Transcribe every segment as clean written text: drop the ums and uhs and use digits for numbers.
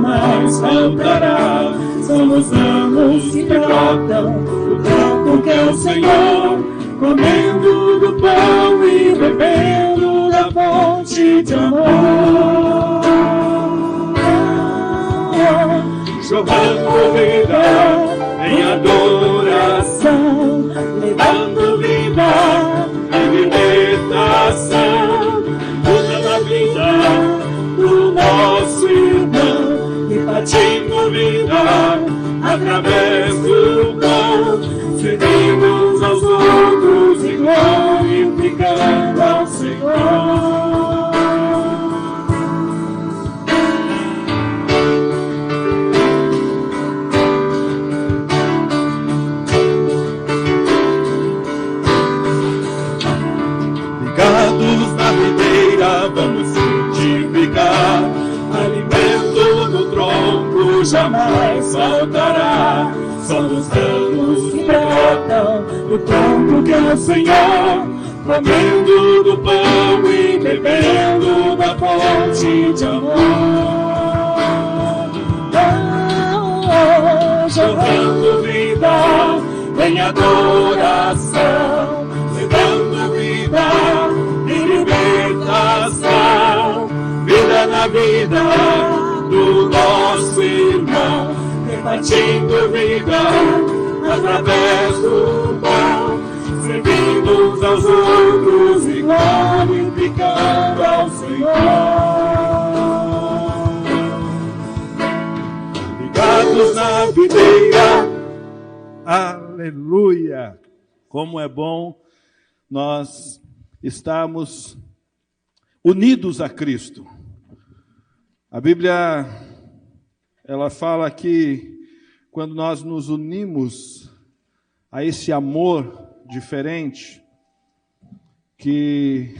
jamais faltará. São os anos que brotam do tronco que é o Senhor, comendo do pão e bebendo da fonte de amor. Jorrando vida em adoração, levando vida em libertação, toda a vida do nosso irmão, repartindo vida através do pão, servindo uns aos outros e glorificando ao Senhor. Vamos frutificar, alimento do tronco jamais faltará. São os anos que brotam do tronco que é o Senhor, comendo do pão e bebendo da fonte de amor. Jorrando vida em adoração, levando vida em libertação, vida na vida do nosso irmão, repartindo vida através do pão, servindo uns aos outros e glorificando ao Senhor. Ligados na videira. Aleluia! Como é bom nós estamos unidos a Cristo. A Bíblia, ela fala que quando nós nos unimos a esse amor diferente, que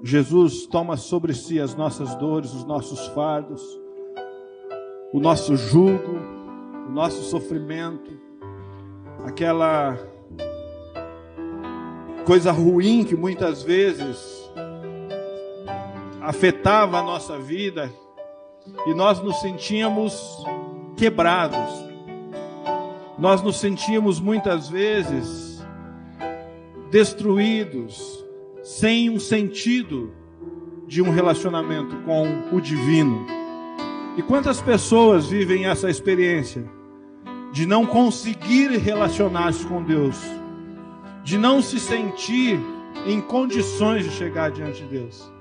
Jesus toma sobre si as nossas dores, os nossos fardos, o nosso jugo, o nosso sofrimento, aquela coisa ruim que muitas vezes afetava a nossa vida e nós nos sentíamos quebrados. Nós nos sentíamos muitas vezes destruídos, sem um sentido de um relacionamento com o divino. E quantas pessoas vivem essa experiência de não conseguir relacionar-se com Deus, de não se sentir em condições de chegar diante de Deus.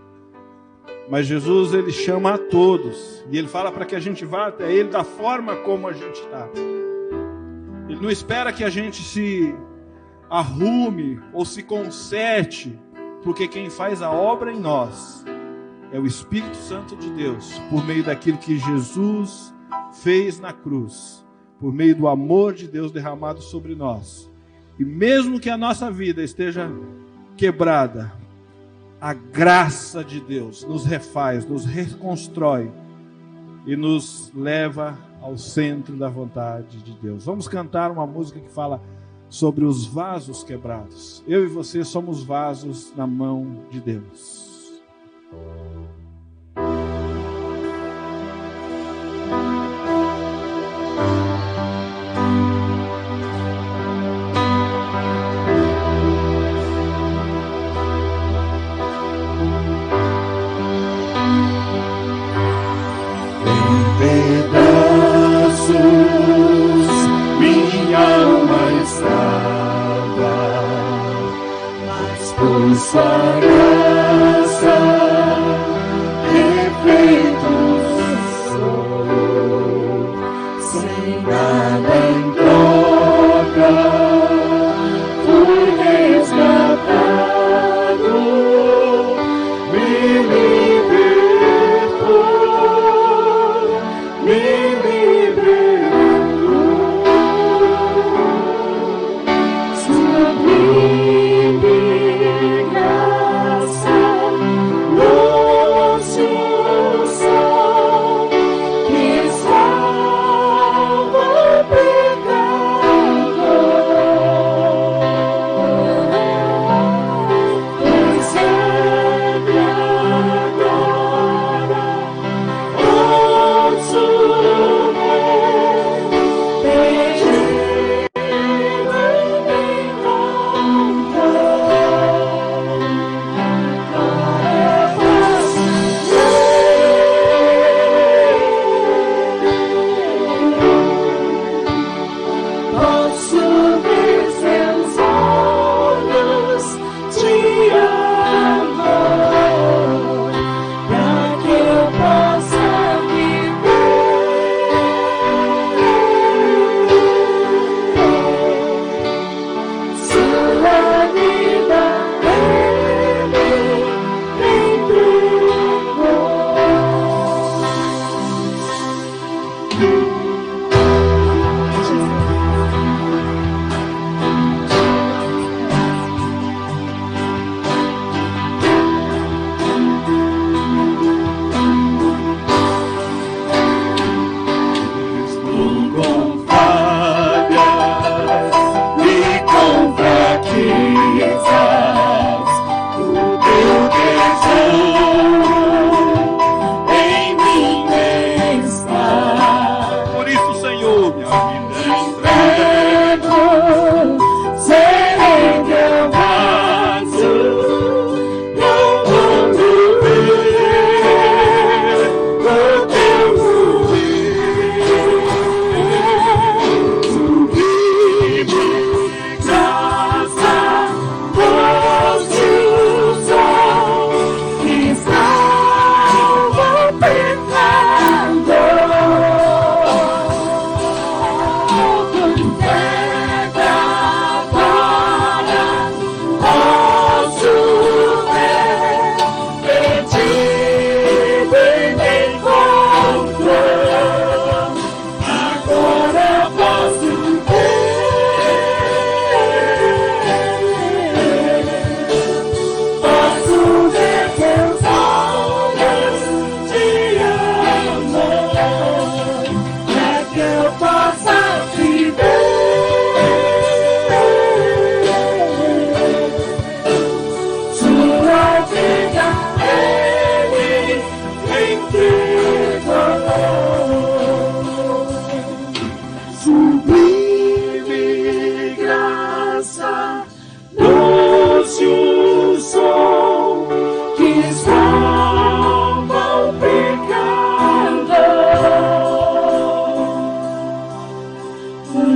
Mas Jesus, ele chama a todos, e ele fala para que a gente vá até ele da forma como a gente está. Ele não espera que a gente se arrume ou se conserte, porque quem faz a obra em nós é o Espírito Santo de Deus, por meio daquilo que Jesus fez na cruz, por meio do amor de Deus derramado sobre nós. E mesmo que a nossa vida esteja quebrada, a graça de Deus nos refaz, nos reconstrói e nos leva ao centro da vontade de Deus. Vamos cantar uma música que fala sobre os vasos quebrados. Eu e você somos vasos na mão de Deus. Sua graça, refeitos sou, sem nada em troca, fui resgatado, me libertou, me libertou, sua vida. Pecado.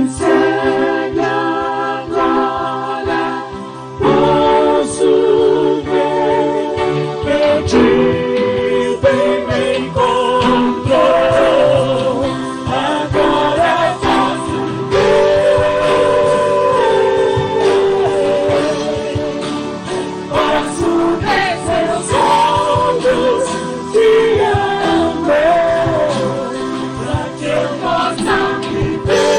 segue agora, posso ver, perdido e me encontrou, agora posso ver seus olhos que amam, pra que eu possa viver.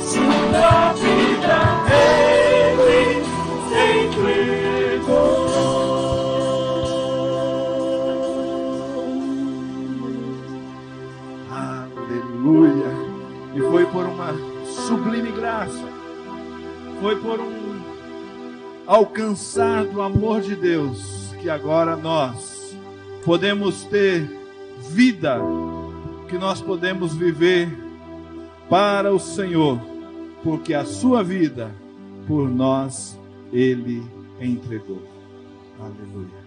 Sua vida ele entregou. Aleluia! E foi por uma sublime graça, foi por um alcançar do amor de Deus, que agora nós podemos ter vida, que nós podemos viver para o Senhor, porque a sua vida por nós Ele entregou. Aleluia!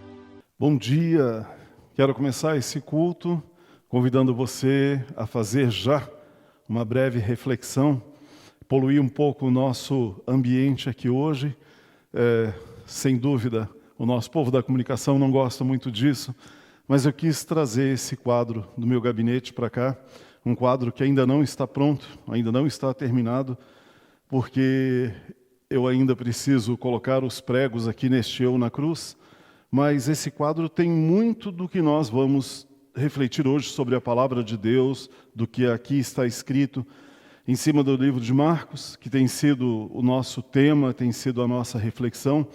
Bom dia! Quero começar esse culto convidando você a fazer já uma breve reflexão, poluir um pouco o nosso ambiente aqui hoje. Sem dúvida, o nosso povo da comunicação não gosta muito disso, mas eu quis trazer esse quadro do meu gabinete para cá, um quadro que ainda não está pronto, ainda não está terminado, porque eu ainda preciso colocar os pregos aqui neste Eu na Cruz, mas esse quadro tem muito do que nós vamos refletir hoje sobre a palavra de Deus, do que aqui está escrito, em cima do livro de Marcos, que tem sido o nosso tema, tem sido a nossa reflexão,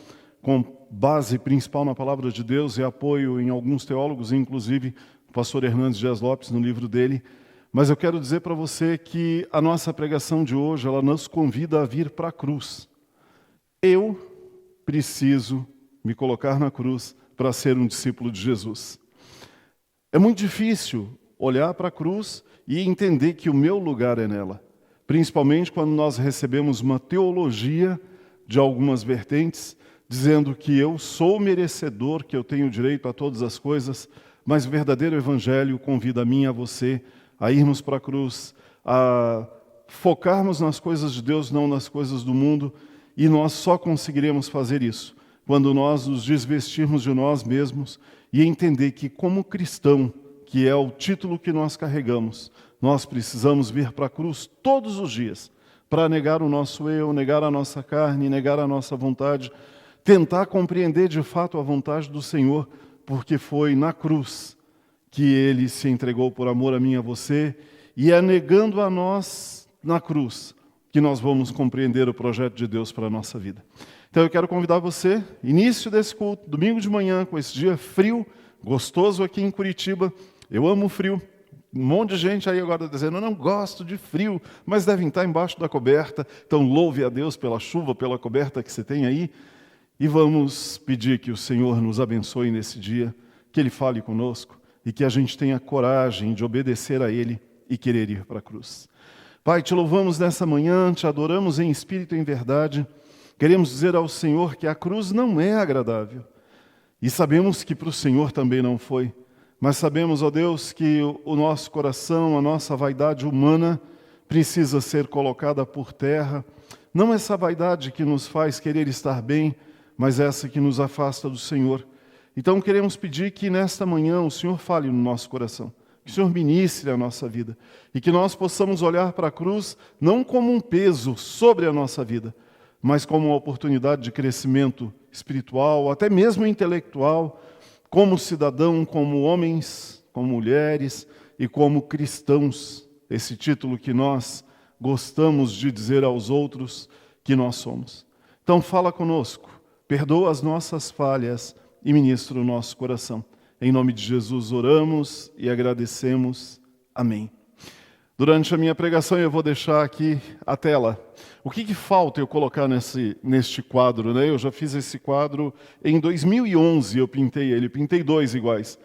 com base principal na palavra de Deus e apoio em alguns teólogos, inclusive o pastor Hernandes Dias Lopes, no livro dele. Mas eu quero dizer para você que a nossa pregação de hoje, ela nos convida a vir para a cruz. Eu preciso me colocar na cruz para ser um discípulo de Jesus. É muito difícil olhar para a cruz e entender que o meu lugar é nela. Principalmente quando nós recebemos uma teologia de algumas vertentes, dizendo que eu sou merecedor, que eu tenho direito a todas as coisas, mas o verdadeiro evangelho convida a mim e a você a irmos para a cruz, a focarmos nas coisas de Deus, não nas coisas do mundo, e nós só conseguiremos fazer isso quando nós nos desvestirmos de nós mesmos e entender que, como cristão, que é o título que nós carregamos, nós precisamos vir para a cruz todos os dias para negar o nosso eu, negar a nossa carne, negar a nossa vontade, tentar compreender de fato a vontade do Senhor, porque foi na cruz que Ele se entregou por amor a mim e a você, e é negando a nós na cruz que nós vamos compreender o projeto de Deus para a nossa vida. Então eu quero convidar você, início desse culto, domingo de manhã, com esse dia frio, gostoso aqui em Curitiba. Eu amo o frio. Um monte de gente aí agora dizendo, eu não gosto de frio, mas devem estar embaixo da coberta. Então louve a Deus pela chuva, pela coberta que você tem aí. E vamos pedir que o Senhor nos abençoe nesse dia, que Ele fale conosco e que a gente tenha coragem de obedecer a Ele e querer ir para a cruz. Pai, te louvamos nessa manhã, te adoramos em espírito e em verdade. Queremos dizer ao Senhor que a cruz não é agradável. E sabemos que para o Senhor também não foi. Mas sabemos, ó Deus, que o nosso coração, a nossa vaidade humana precisa ser colocada por terra. Não essa vaidade que nos faz querer estar bem, mas essa que nos afasta do Senhor. Então queremos pedir que nesta manhã o Senhor fale no nosso coração. Que o Senhor ministre a nossa vida. E que nós possamos olhar para a cruz não como um peso sobre a nossa vida, mas como uma oportunidade de crescimento espiritual, até mesmo intelectual, como cidadão, como homens, como mulheres e como cristãos, esse título que nós gostamos de dizer aos outros que nós somos. Então fala conosco, perdoa as nossas falhas e ministra o nosso coração. Em nome de Jesus oramos e agradecemos. Amém. Durante a minha pregação eu vou deixar aqui a tela. O que falta eu colocar neste quadro, né? Eu já fiz esse quadro em 2011, eu pintei 2 iguais.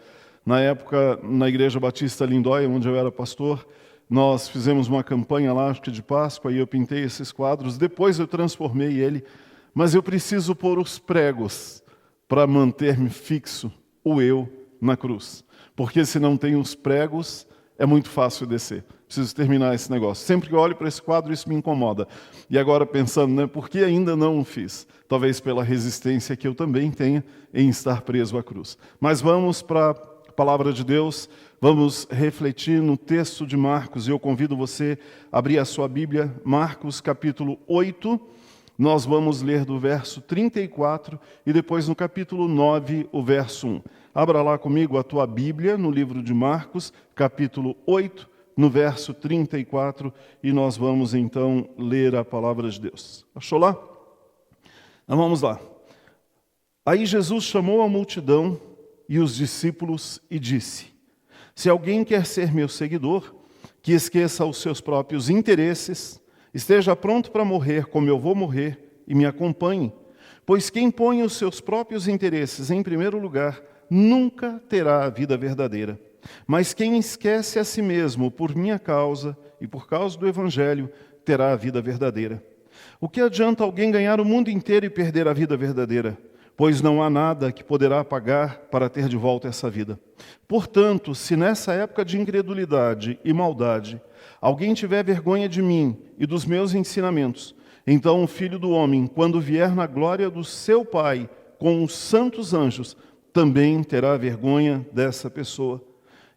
Na época, na Igreja Batista Lindóia, onde eu era pastor, nós fizemos uma campanha lá, acho que de Páscoa, e eu pintei esses quadros. Depois eu transformei ele, mas eu preciso pôr os pregos para manter-me fixo, o eu, na cruz. Porque se não tem os pregos, é muito fácil descer. Preciso terminar esse negócio. Sempre que eu olho para esse quadro, isso me incomoda. E agora pensando, né, por que ainda não o fiz? Talvez pela resistência que eu também tenha em estar preso à cruz. Mas vamos para a palavra de Deus, vamos refletir no texto de Marcos. Eu convido você a abrir a sua Bíblia, Marcos capítulo 8. Nós vamos ler do verso 34 e depois no capítulo 9, o verso 1. Abra lá comigo a tua Bíblia no livro de Marcos, capítulo 8, no verso 34, e nós vamos então ler a palavra de Deus. Achou lá? Então vamos lá. Aí Jesus chamou a multidão e os discípulos e disse: se alguém quer ser meu seguidor, que esqueça os seus próprios interesses, esteja pronto para morrer como eu vou morrer e me acompanhe. Pois quem põe os seus próprios interesses em primeiro lugar, nunca terá a vida verdadeira. Mas quem esquece a si mesmo por minha causa e por causa do Evangelho, terá a vida verdadeira. O que adianta alguém ganhar o mundo inteiro e perder a vida verdadeira? Pois não há nada que poderá pagar para ter de volta essa vida. Portanto, se nessa época de incredulidade e maldade, alguém tiver vergonha de mim e dos meus ensinamentos, então o Filho do Homem, quando vier na glória do seu Pai com os santos anjos, também terá vergonha dessa pessoa.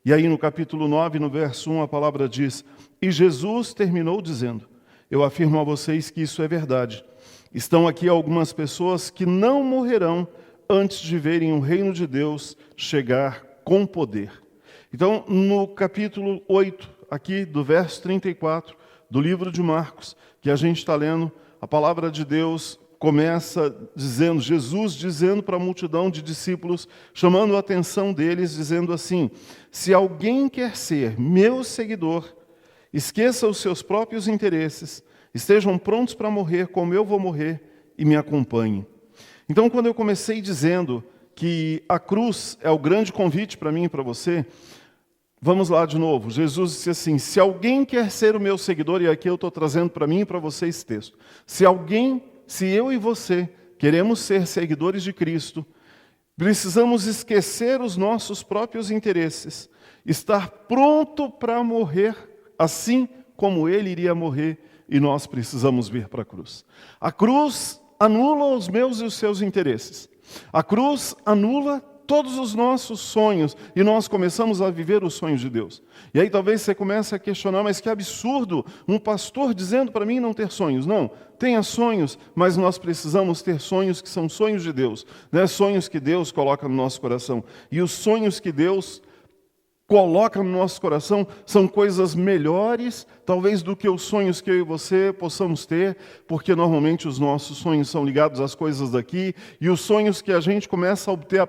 E aí no capítulo 9, no verso 1, a palavra diz: e Jesus terminou dizendo: eu afirmo a vocês que isso é verdade. Estão aqui algumas pessoas que não morrerão antes de verem o reino de Deus chegar com poder. Então, no capítulo 8, aqui do verso 34, do livro de Marcos, que a gente está lendo, a palavra de Deus começa dizendo, Jesus dizendo para a multidão de discípulos, chamando a atenção deles, dizendo assim: se alguém quer ser meu seguidor, esqueça os seus próprios interesses, estejam prontos para morrer como eu vou morrer e me acompanhe. Então, quando eu comecei dizendo que a cruz é o grande convite para mim e para você, vamos lá de novo. Jesus disse assim: se alguém quer ser o meu seguidor, e aqui eu estou trazendo para mim e para você esse texto, se eu e você queremos ser seguidores de Cristo, precisamos esquecer os nossos próprios interesses, estar pronto para morrer, assim como Ele iria morrer, e nós precisamos vir para a cruz. A cruz anula os meus e os seus interesses. A cruz anula todos os nossos sonhos, e nós começamos a viver os sonhos de Deus. E aí talvez você comece a questionar: mas que absurdo, um pastor dizendo para mim não ter sonhos. Não, tenha sonhos, mas nós precisamos ter sonhos que são sonhos de Deus, né? Sonhos que Deus coloca no nosso coração. E os sonhos que Deus coloca no nosso coração são coisas melhores, talvez, do que os sonhos que eu e você possamos ter, porque normalmente os nossos sonhos são ligados às coisas daqui, e os sonhos que a gente começa a obter a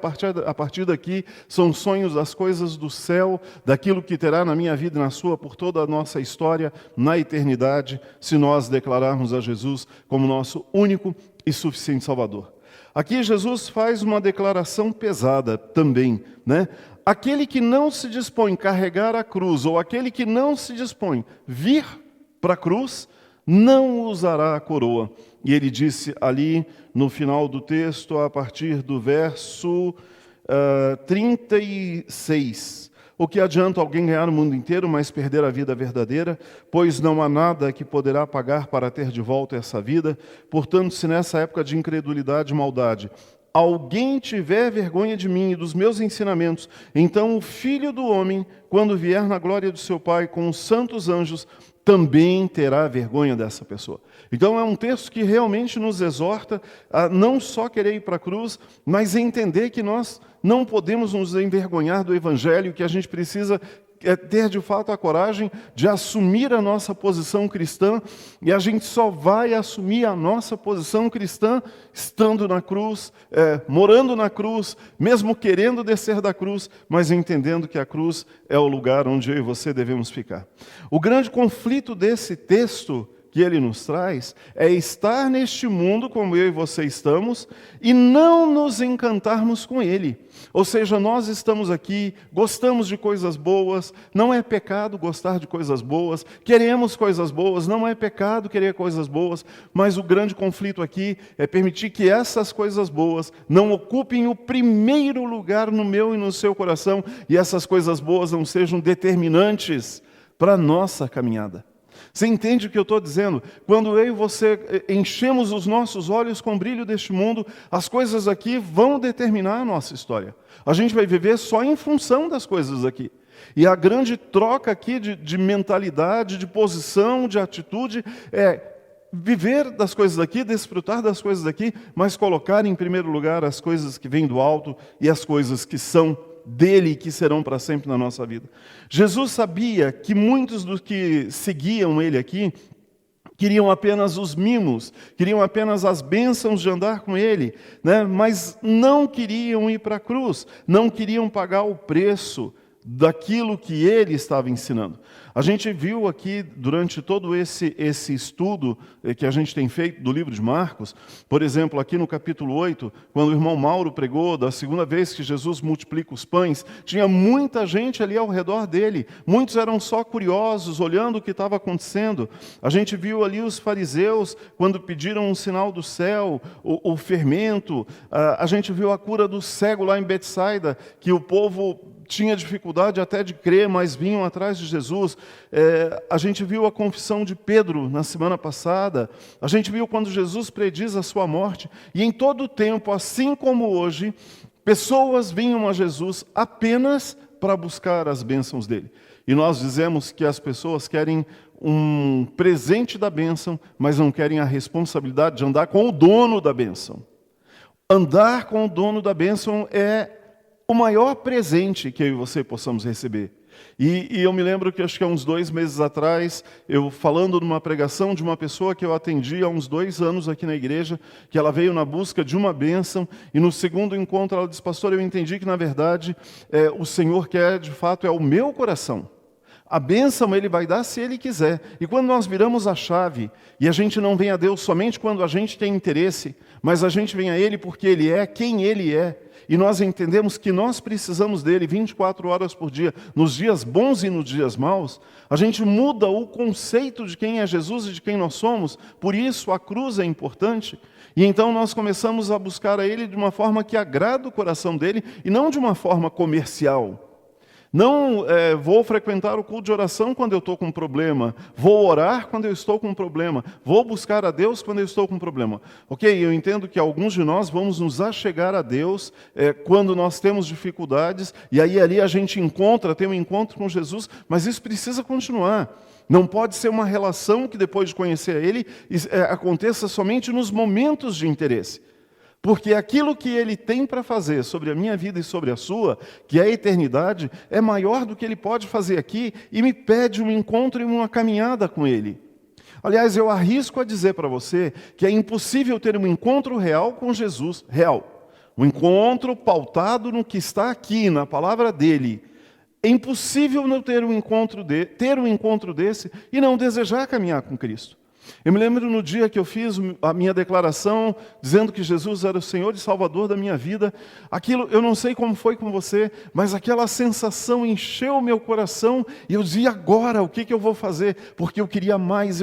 partir daqui são sonhos das coisas do céu, daquilo que terá na minha vida e na sua por toda a nossa história, na eternidade, se nós declararmos a Jesus como nosso único e suficiente Salvador. Aqui Jesus faz uma declaração pesada também, né? Aquele que não se dispõe a carregar a cruz, ou aquele que não se dispõe a vir para a cruz, não usará a coroa. E ele disse ali no final do texto, a partir do verso 36, o que adianta alguém ganhar o mundo inteiro, mas perder a vida verdadeira? Pois não há nada que poderá pagar para ter de volta essa vida. Portanto, se nessa época de incredulidade e maldade alguém tiver vergonha de mim e dos meus ensinamentos, então o Filho do Homem, quando vier na glória do seu Pai com os santos anjos, também terá vergonha dessa pessoa. Então é um texto que realmente nos exorta a não só querer ir para a cruz, mas entender que nós não podemos nos envergonhar do Evangelho, que a gente precisa ter de fato a coragem de assumir a nossa posição cristã, e a gente só vai assumir a nossa posição cristã estando na cruz, morando na cruz, mesmo querendo descer da cruz, mas entendendo que a cruz é o lugar onde eu e você devemos ficar. O grande conflito desse texto que ele nos traz é estar neste mundo como eu e você estamos e não nos encantarmos com ele. Ou seja, nós estamos aqui, gostamos de coisas boas, não é pecado gostar de coisas boas, queremos coisas boas, não é pecado querer coisas boas, mas o grande conflito aqui é permitir que essas coisas boas não ocupem o primeiro lugar no meu e no seu coração e essas coisas boas não sejam determinantes para a nossa caminhada. Você entende o que eu estou dizendo? Quando eu e você enchemos os nossos olhos com o brilho deste mundo, as coisas aqui vão determinar a nossa história. A gente vai viver só em função das coisas aqui. E a grande troca aqui de mentalidade, de posição, de atitude, é viver das coisas daqui, desfrutar das coisas daqui, mas colocar em primeiro lugar as coisas que vêm do alto e as coisas que são dele e que serão para sempre na nossa vida. Jesus sabia que muitos dos que seguiam ele aqui queriam apenas os mimos, queriam apenas as bênçãos de andar com ele, né? Mas não queriam ir para a cruz, não queriam pagar o preço daquilo que ele estava ensinando. A gente viu aqui, durante todo esse estudo que a gente tem feito do livro de Marcos, por exemplo, aqui no capítulo 8, quando o irmão Mauro pregou, da segunda vez que Jesus multiplica os pães, tinha muita gente ali ao redor dele, muitos eram só curiosos, olhando o que estava acontecendo. A gente viu ali os fariseus, quando pediram um sinal do céu, o fermento, a gente viu a cura do cego lá em Betsaida, que o povo tinha dificuldade até de crer, mas vinham atrás de Jesus. A gente viu a confissão de Pedro na semana passada. A gente viu quando Jesus prediz a sua morte. E em todo o tempo, assim como hoje, pessoas vinham a Jesus apenas para buscar as bênçãos dele. E nós dizemos que as pessoas querem um presente da bênção, mas não querem a responsabilidade de andar com o dono da bênção. Andar com o dono da bênção é o maior presente que eu e você possamos receber. E eu me lembro que acho que há uns 2 meses atrás, eu falando numa pregação de uma pessoa que eu atendi há uns 2 anos aqui na igreja, que ela veio na busca de uma bênção, e no segundo encontro ela disse: pastor, eu entendi que na verdade o Senhor quer de fato é o meu coração. A bênção ele vai dar se ele quiser. E quando nós viramos a chave, e a gente não vem a Deus somente quando a gente tem interesse, mas a gente vem a ele porque ele é quem ele é, e nós entendemos que nós precisamos dele 24 horas por dia, nos dias bons e nos dias maus, a gente muda o conceito de quem é Jesus e de quem nós somos. Por isso a cruz é importante. E então nós começamos a buscar a ele de uma forma que agrada o coração dele e não de uma forma comercial. Não vou frequentar o culto de oração quando eu estou com um problema. Vou orar quando eu estou com um problema. Vou buscar a Deus quando eu estou com um problema. Ok, eu entendo que alguns de nós vamos nos achegar a Deus quando nós temos dificuldades. E aí ali a gente tem um encontro com Jesus. Mas isso precisa continuar. Não pode ser uma relação que depois de conhecer a Ele aconteça somente nos momentos de interesse. Porque aquilo que Ele tem para fazer sobre a minha vida e sobre a sua, que é a eternidade, é maior do que Ele pode fazer aqui e me pede um encontro e uma caminhada com Ele. Aliás, eu arrisco a dizer para você que é impossível ter um encontro real com Jesus, real. Um encontro pautado no que está aqui, na palavra dEle. É impossível não ter um encontro desse e não desejar caminhar com Cristo. Eu me lembro no dia que eu fiz a minha declaração, dizendo que Jesus era o Senhor e Salvador da minha vida, aquilo, eu não sei como foi com você, mas aquela sensação encheu o meu coração, e eu dizia: agora, o que eu vou fazer? Porque eu queria mais,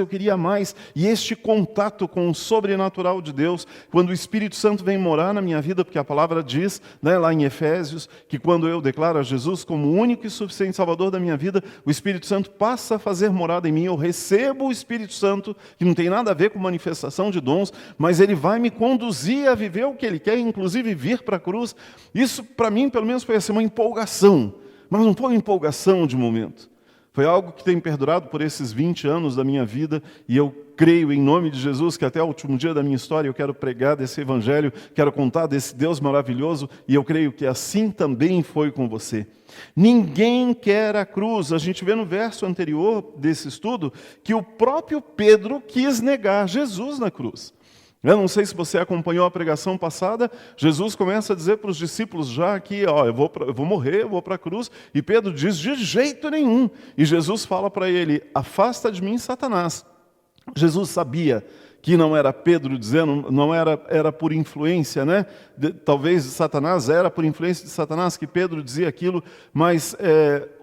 e este contato com o sobrenatural de Deus, quando o Espírito Santo vem morar na minha vida, porque a palavra diz, né, lá em Efésios, que quando eu declaro a Jesus como o único e suficiente Salvador da minha vida, o Espírito Santo passa a fazer morada em mim, eu recebo o Espírito Santo, que não tem nada a ver com manifestação de dons, mas ele vai me conduzir a viver o que ele quer, inclusive vir para a cruz. Isso, para mim, pelo menos, foi assim, uma empolgação, mas não foi uma empolgação de momento. Foi algo que tem perdurado por esses 20 anos da minha vida, e eu creio em nome de Jesus que até o último dia da minha história eu quero pregar desse evangelho, quero contar desse Deus maravilhoso, e eu creio que assim também foi com você. Ninguém quer a cruz. A gente vê no verso anterior desse estudo que o próprio Pedro quis negar Jesus na cruz. Eu não sei se você acompanhou a pregação passada, Jesus começa a dizer para os discípulos já aqui, eu vou morrer, eu vou para a cruz, e Pedro diz: de jeito nenhum. E Jesus fala para ele: afasta de mim, Satanás. Jesus sabia que não era Pedro dizendo, não era por influência, né? Talvez de Satanás, era por influência de Satanás que Pedro dizia aquilo, mas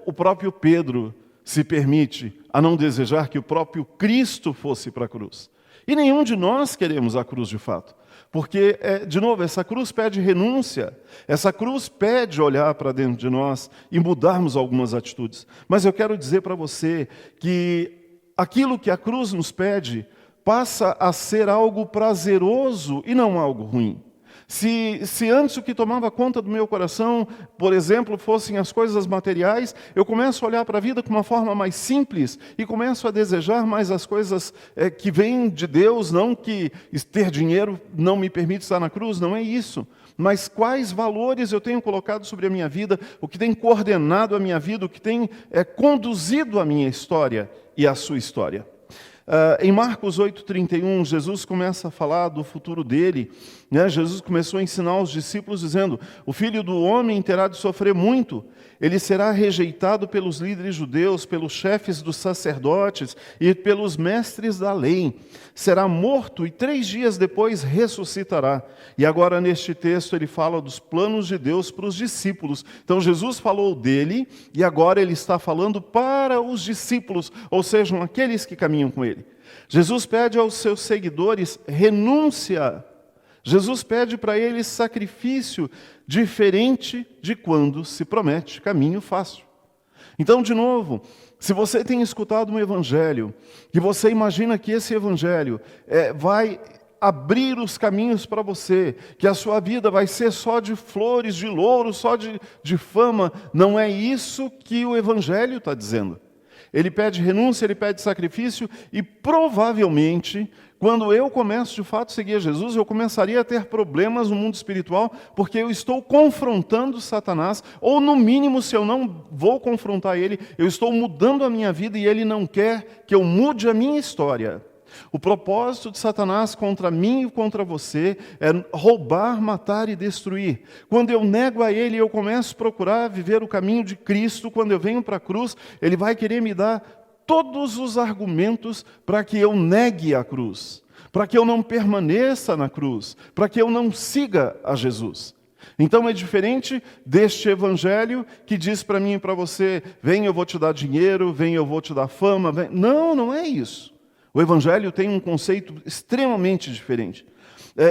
o próprio Pedro se permite a não desejar que o próprio Cristo fosse para a cruz. E nenhum de nós queremos a cruz de fato. Porque, de novo, essa cruz pede renúncia, essa cruz pede olhar para dentro de nós e mudarmos algumas atitudes. Mas eu quero dizer para você que aquilo que a cruz nos pede passa a ser algo prazeroso e não algo ruim. Se antes o que tomava conta do meu coração, por exemplo, fossem as coisas materiais, eu começo a olhar para a vida com uma forma mais simples e começo a desejar mais as coisas que vêm de Deus, não que ter dinheiro não me permite estar na cruz, não é isso. Mas quais valores eu tenho colocado sobre a minha vida, o que tem coordenado a minha vida, o que tem conduzido a minha história e a sua história. Em Marcos 8,31, Jesus começa a falar do futuro dele, né? Jesus começou a ensinar os discípulos dizendo: o Filho do Homem terá de sofrer muito, ele será rejeitado pelos líderes judeus, pelos chefes dos sacerdotes e pelos mestres da lei. Será morto e 3 dias depois ressuscitará. E agora neste texto ele fala dos planos de Deus para os discípulos. Então Jesus falou dele e agora ele está falando para os discípulos, ou seja, aqueles que caminham com ele. Jesus pede aos seus seguidores renúncia. Jesus pede para eles sacrifício diferente de quando se promete caminho fácil. Então, de novo, se você tem escutado um evangelho e você imagina que esse evangelho vai abrir os caminhos para você, que a sua vida vai ser só de flores, de louros, só de fama, não é isso que o evangelho está dizendo. Ele pede renúncia, ele pede sacrifício e provavelmente, quando eu começo de fato a seguir a Jesus, eu começaria a ter problemas no mundo espiritual, porque eu estou confrontando Satanás, ou no mínimo, se eu não vou confrontar ele, eu estou mudando a minha vida e ele não quer que eu mude a minha história. O propósito de Satanás contra mim e contra você é roubar, matar e destruir. Quando eu nego a ele e eu começo a procurar viver o caminho de Cristo, quando eu venho para a cruz, ele vai querer me dar todos os argumentos para que eu negue a cruz, para que eu não permaneça na cruz, para que eu não siga a Jesus. Então é diferente deste evangelho que diz para mim e para você: vem, eu vou te dar dinheiro, vem, eu vou te dar fama. Vem. Não, não é isso. O evangelho tem um conceito extremamente diferente.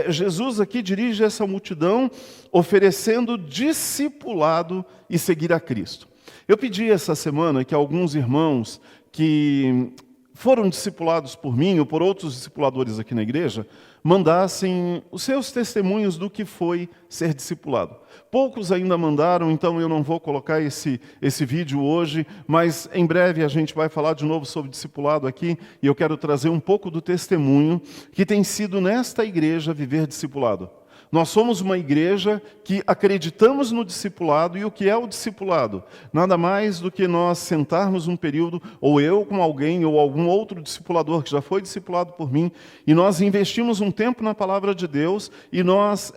Jesus aqui dirige essa multidão oferecendo discipulado e seguir a Cristo. Eu pedi essa semana que alguns irmãos que foram discipulados por mim ou por outros discipuladores aqui na igreja mandassem os seus testemunhos do que foi ser discipulado. Poucos ainda mandaram, então eu não vou colocar esse vídeo hoje, mas em breve a gente vai falar de novo sobre discipulado aqui, e eu quero trazer um pouco do testemunho que tem sido nesta igreja viver discipulado. Nós somos uma igreja que acreditamos no discipulado, e o que é o discipulado? Nada mais do que nós sentarmos um período, ou eu com alguém, ou algum outro discipulador que já foi discipulado por mim, e nós investimos um tempo na palavra de Deus, e nós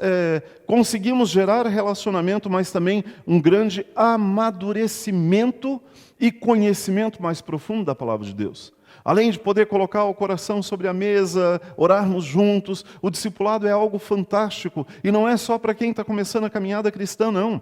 conseguimos gerar relacionamento, mas também um grande amadurecimento e conhecimento mais profundo da palavra de Deus. Além de poder colocar o coração sobre a mesa, orarmos juntos, o discipulado é algo fantástico. E não é só para quem está começando a caminhada cristã, não.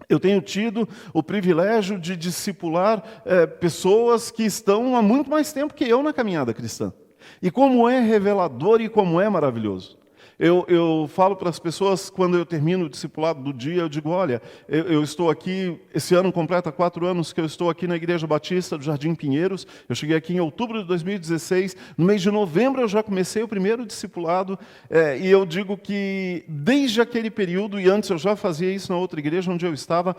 Eu tenho tido o privilégio de discipular pessoas que estão há muito mais tempo que eu na caminhada cristã. E como é revelador e como é maravilhoso. Eu falo para as pessoas, quando eu termino o discipulado do dia, eu digo: olha, eu estou aqui, esse ano completa 4 anos que eu estou aqui na Igreja Batista do Jardim Pinheiros. Eu cheguei aqui em outubro de 2016, no mês de novembro eu já comecei o primeiro discipulado, e eu digo que desde aquele período, e antes eu já fazia isso na outra igreja onde eu estava,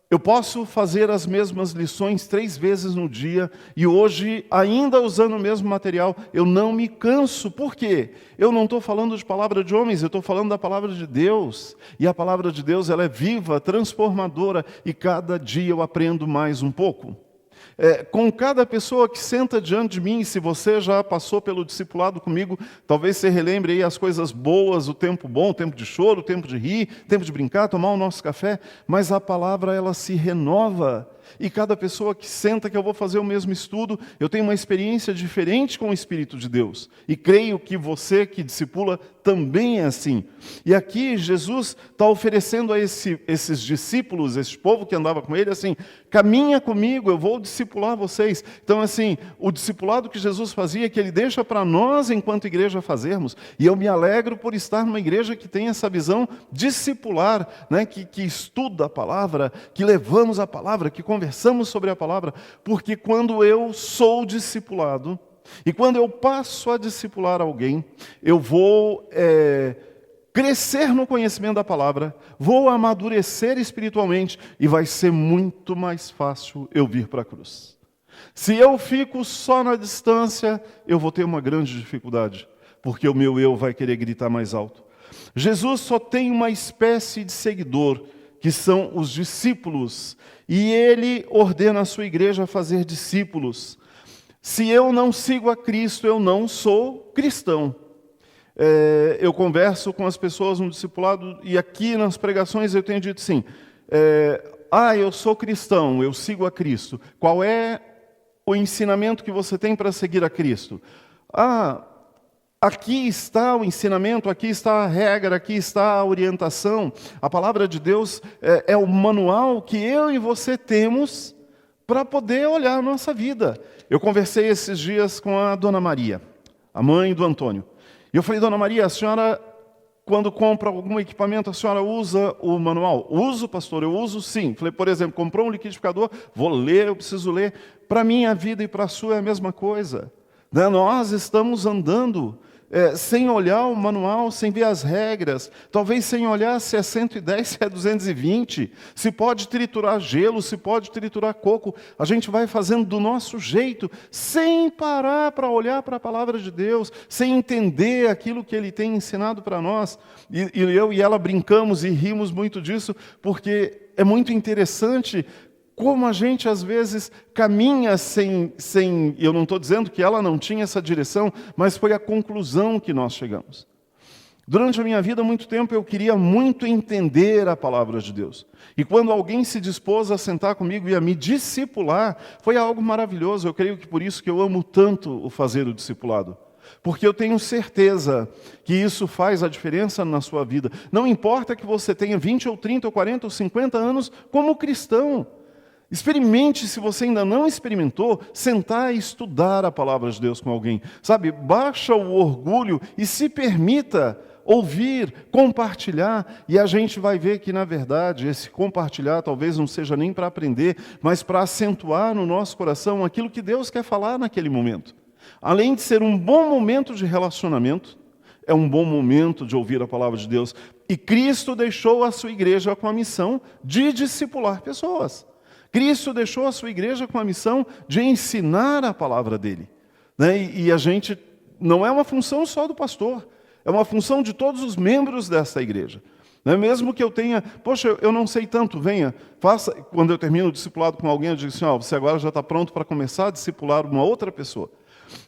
eu posso fazer as mesmas lições 3 vezes no dia, e hoje, ainda usando o mesmo material, eu não me canso. Por quê? Eu não estou falando de palavra de homens, eu estou falando da palavra de Deus. E a palavra de Deus, ela é viva, transformadora, e cada dia eu aprendo mais um pouco. Com cada pessoa que senta diante de mim, se você já passou pelo discipulado comigo, talvez você relembre aí as coisas boas, o tempo bom, o tempo de choro, o tempo de rir, o tempo de brincar, tomar o nosso café, mas a palavra ela se renova. E cada pessoa que senta que eu vou fazer o mesmo estudo, eu tenho uma experiência diferente com o Espírito de Deus. E creio que você que discipula também é assim. E aqui Jesus está oferecendo a esses discípulos, esse povo que andava com ele, assim, caminha comigo, eu vou discipular vocês. Então, assim, o discipulado que Jesus fazia, que ele deixa para nós, enquanto igreja, fazermos. E eu me alegro por estar numa igreja que tem essa visão discipular, né? que estuda a palavra, que levamos a palavra, que conversamos sobre a palavra. Porque quando eu sou discipulado, e quando eu passo a discipular alguém, eu vou crescer no conhecimento da palavra, vou amadurecer espiritualmente e vai ser muito mais fácil eu vir para a cruz. Se eu fico só na distância, eu vou ter uma grande dificuldade, porque o meu eu vai querer gritar mais alto. Jesus só tem uma espécie de seguidor, que são os discípulos, e ele ordena a sua igreja a fazer discípulos. Se eu não sigo a Cristo, eu não sou cristão. Eu converso com as pessoas no discipulado, e aqui nas pregações eu tenho dito assim, eu sou cristão, eu sigo a Cristo. Qual é o ensinamento que você tem para seguir a Cristo? Aqui está o ensinamento, aqui está a regra, aqui está a orientação. A palavra de Deus é o manual que eu e você temos para poder olhar a nossa vida. Eu conversei esses dias com a Dona Maria, a mãe do Antônio. E eu falei, Dona Maria, a senhora, quando compra algum equipamento, a senhora usa o manual? Uso, pastor, eu uso sim. Falei, por exemplo, comprou um liquidificador, vou ler, eu preciso ler. Para a minha vida e para a sua é a mesma coisa. Né? Nós estamos andando sem olhar o manual, sem ver as regras, talvez sem olhar se é 110, se é 220, se pode triturar gelo, se pode triturar coco. A gente vai fazendo do nosso jeito, sem parar para olhar para a palavra de Deus, sem entender aquilo que Ele tem ensinado para nós. E eu e ela brincamos e rimos muito disso, porque é muito interessante como a gente às vezes caminha sem... Eu não estou dizendo que ela não tinha essa direção, mas foi a conclusão que nós chegamos. Durante a minha vida, há muito tempo, eu queria muito entender a palavra de Deus. E quando alguém se dispôs a sentar comigo e a me discipular, foi algo maravilhoso. Eu creio que por isso que eu amo tanto o fazer o discipulado. Porque eu tenho certeza que isso faz a diferença na sua vida. Não importa que você tenha 20 ou 30 ou 40 ou 50 anos como cristão. Experimente, se você ainda não experimentou, sentar e estudar a palavra de Deus com alguém. Sabe, baixa o orgulho e se permita ouvir, compartilhar, e a gente vai ver que, na verdade, esse compartilhar talvez não seja nem para aprender, mas para acentuar no nosso coração aquilo que Deus quer falar naquele momento. Além de ser um bom momento de relacionamento, é um bom momento de ouvir a palavra de Deus. E Cristo deixou a sua igreja com a missão de discipular pessoas. Cristo deixou a sua igreja com a missão de ensinar a palavra dele. Né? E a gente, não é uma função só do pastor, é uma função de todos os membros dessa igreja. Né? Mesmo que eu tenha, poxa, eu não sei tanto, venha, faça. Quando eu termino o discipulado com alguém, eu digo assim, você agora já está pronto para começar a discipular uma outra pessoa.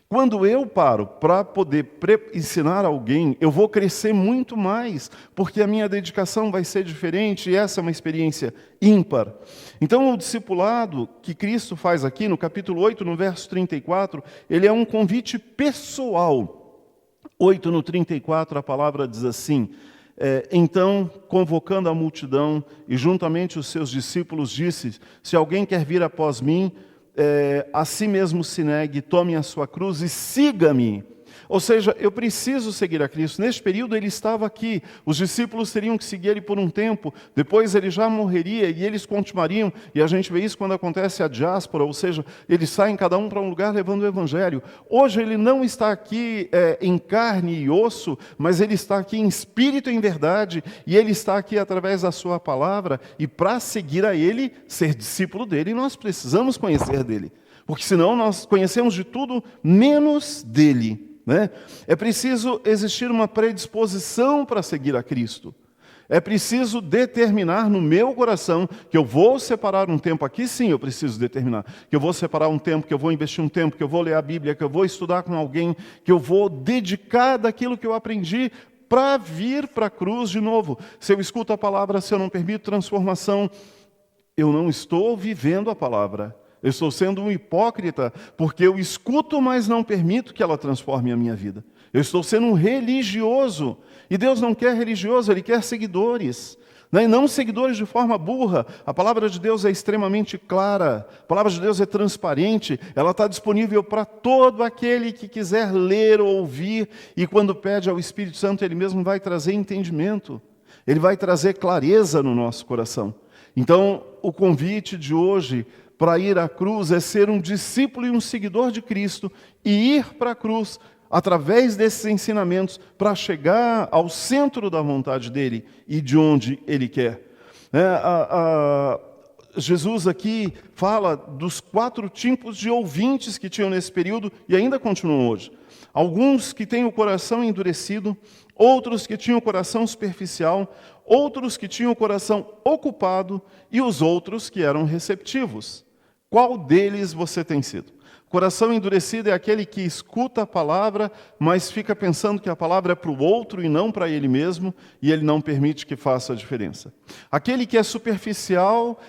Quando eu paro para poder ensinar alguém, eu vou crescer muito mais, porque a minha dedicação vai ser diferente, e essa é uma experiência ímpar. Então, o discipulado que Cristo faz aqui, no capítulo 8, no verso 34, ele é um convite pessoal. 8 no 34, a palavra diz assim, então, convocando a multidão, e juntamente os seus discípulos, disse, se alguém quer vir após mim, a si mesmo se negue, tome a sua cruz e siga-me. Ou seja, eu preciso seguir a Cristo. Neste período ele estava aqui, os discípulos teriam que seguir ele por um tempo, depois ele já morreria e eles continuariam, e a gente vê isso quando acontece a diáspora, ou seja, eles saem cada um para um lugar levando o evangelho. Hoje ele não está aqui em carne e osso, mas ele está aqui em espírito e em verdade, e ele está aqui através da sua palavra, e para seguir a ele, ser discípulo dele, nós precisamos conhecer dele, porque senão nós conhecemos de tudo menos dele. Né? É preciso existir uma predisposição para seguir a Cristo. É preciso determinar no meu coração que eu vou separar um tempo, aqui sim eu preciso determinar, que eu vou separar um tempo, que eu vou investir um tempo, que eu vou ler a Bíblia, que eu vou estudar com alguém, que eu vou dedicar daquilo que eu aprendi para vir para a cruz de novo. Se eu escuto a palavra, se eu não permito transformação, eu não estou vivendo a palavra. Eu estou sendo um hipócrita, porque eu escuto, mas não permito que ela transforme a minha vida. Eu estou sendo um religioso. E Deus não quer religioso, Ele quer seguidores. E não seguidores de forma burra. A palavra de Deus é extremamente clara. A palavra de Deus é transparente. Ela está disponível para todo aquele que quiser ler ou ouvir. E quando pede ao Espírito Santo, Ele mesmo vai trazer entendimento. Ele vai trazer clareza no nosso coração. Então, o convite de hoje para ir à cruz é ser um discípulo e um seguidor de Cristo e ir para a cruz através desses ensinamentos para chegar ao centro da vontade dEle e de onde Ele quer. Jesus aqui fala dos 4 tipos de ouvintes que tinham nesse período e ainda continuam hoje. Alguns que têm o coração endurecido, outros que tinham o coração superficial, outros que tinham o coração ocupado e os outros que eram receptivos. Qual deles você tem sido? Coração endurecido é aquele que escuta a palavra, mas fica pensando que a palavra é para o outro e não para ele mesmo, e ele não permite que faça a diferença. Aquele que é superficial,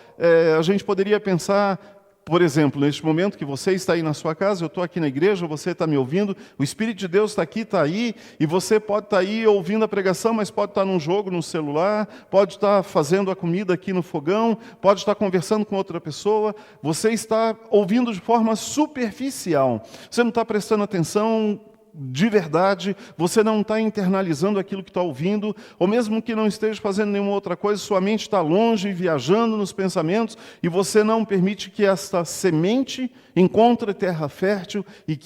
a gente poderia pensar, por exemplo, neste momento que você está aí na sua casa, eu estou aqui na igreja, você está me ouvindo, o Espírito de Deus está aqui, está aí, e você pode estar aí ouvindo a pregação, mas pode estar num jogo no celular, pode estar fazendo a comida aqui no fogão, pode estar conversando com outra pessoa, você está ouvindo de forma superficial, você não está prestando atenção de verdade, você não está internalizando aquilo que está ouvindo, ou mesmo que não esteja fazendo nenhuma outra coisa, sua mente está longe, viajando nos pensamentos, e você não permite que esta semente encontre terra fértil e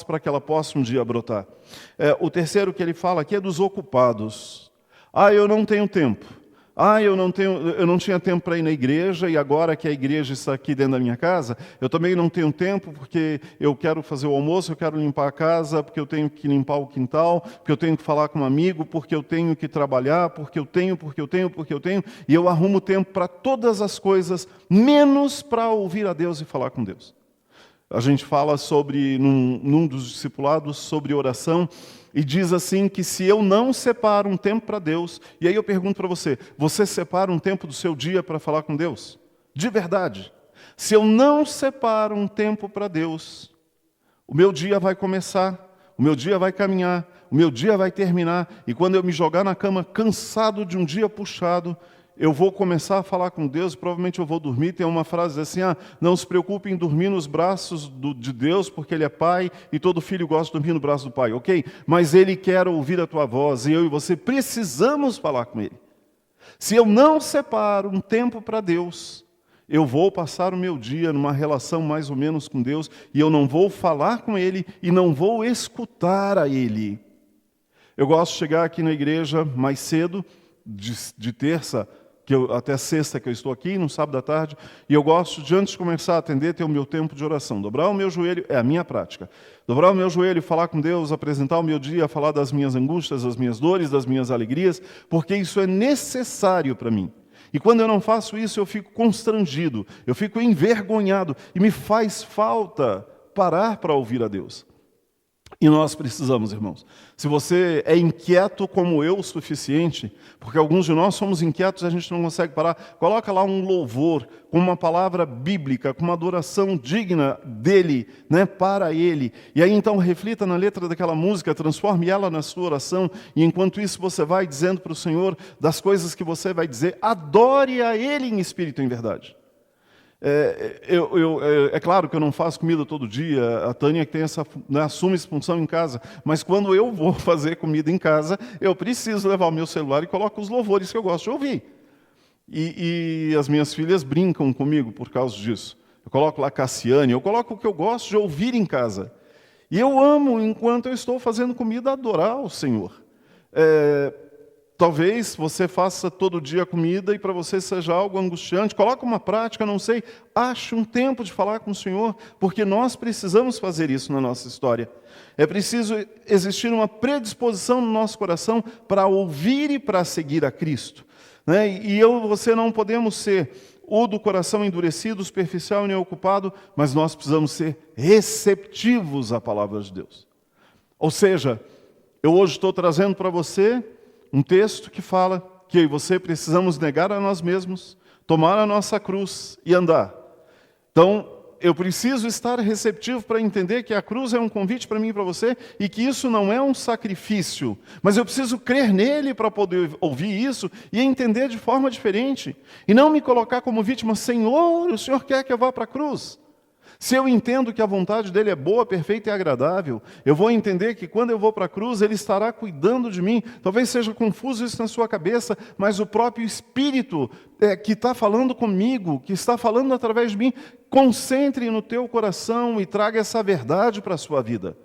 para que ela possa um dia brotar. O terceiro que ele fala aqui é dos ocupados. Eu não tenho tempo. Eu não tinha tempo para ir na igreja, e agora que a igreja está aqui dentro da minha casa, eu também não tenho tempo, porque eu quero fazer o almoço, eu quero limpar a casa, porque eu tenho que limpar o quintal, porque eu tenho que falar com um amigo, porque eu tenho que trabalhar, porque eu tenho, e eu arrumo tempo para todas as coisas, menos para ouvir a Deus e falar com Deus. A gente fala num dos discipulados, sobre oração, e diz assim que se eu não separo um tempo para Deus, e aí eu pergunto para você separa um tempo do seu dia para falar com Deus? De verdade. Se eu não separo um tempo para Deus, o meu dia vai começar, o meu dia vai caminhar, o meu dia vai terminar, e quando eu me jogar na cama cansado de um dia puxado, eu vou começar a falar com Deus, provavelmente eu vou dormir. Tem uma frase assim, não se preocupe em dormir nos braços de Deus, porque Ele é Pai, e todo filho gosta de dormir no braço do Pai, ok? Mas Ele quer ouvir a tua voz, e eu e você precisamos falar com Ele. Se eu não separo um tempo para Deus, eu vou passar o meu dia numa relação mais ou menos com Deus, e eu não vou falar com Ele, e não vou escutar a Ele. Eu gosto de chegar aqui na igreja mais cedo, de terça, até sexta que eu estou aqui, no sábado à tarde, e eu gosto de, antes de começar a atender, ter o meu tempo de oração. Dobrar o meu joelho é a minha prática. Dobrar o meu joelho, falar com Deus, apresentar o meu dia, falar das minhas angústias, das minhas dores, das minhas alegrias, porque isso é necessário para mim. E quando eu não faço isso, eu fico constrangido, eu fico envergonhado, e me faz falta parar para ouvir a Deus. E nós precisamos, irmãos. Se você é inquieto como eu o suficiente, porque alguns de nós somos inquietos e a gente não consegue parar, coloca lá um louvor, com uma palavra bíblica, com uma adoração digna dele, para ele. E aí então reflita na letra daquela música, transforme ela na sua oração, e enquanto isso você vai dizendo para o Senhor das coisas que você vai dizer, adore a Ele em espírito e em verdade. É claro que eu não faço comida todo dia, a Tânia que tem assume essa função em casa, mas quando eu vou fazer comida em casa, eu preciso levar o meu celular e coloco os louvores que eu gosto de ouvir. E as minhas filhas brincam comigo por causa disso. Eu coloco lá Cassiane, eu coloco o que eu gosto de ouvir em casa. E eu amo, enquanto eu estou fazendo comida, adorar o Senhor. Talvez você faça todo dia comida e para você seja algo angustiante. Coloca uma prática, não sei. Ache um tempo de falar com o Senhor, porque nós precisamos fazer isso na nossa história. É preciso existir uma predisposição no nosso coração para ouvir e para seguir a Cristo. E eu e você não podemos ser o do coração endurecido, superficial e nem ocupado, mas nós precisamos ser receptivos à palavra de Deus. Ou seja, eu hoje estou trazendo para você um texto que fala que eu e você precisamos negar a nós mesmos, tomar a nossa cruz e andar. Então, eu preciso estar receptivo para entender que a cruz é um convite para mim e para você e que isso não é um sacrifício, mas eu preciso crer nele para poder ouvir isso e entender de forma diferente e não me colocar como vítima. Senhor, o Senhor quer que eu vá para a cruz? Se eu entendo que a vontade dele é boa, perfeita e agradável, eu vou entender que quando eu vou para a cruz, ele estará cuidando de mim. Talvez seja confuso isso na sua cabeça, mas o próprio Espírito que está falando comigo, que está falando através de mim, concentre no teu coração e traga essa verdade para a sua vida.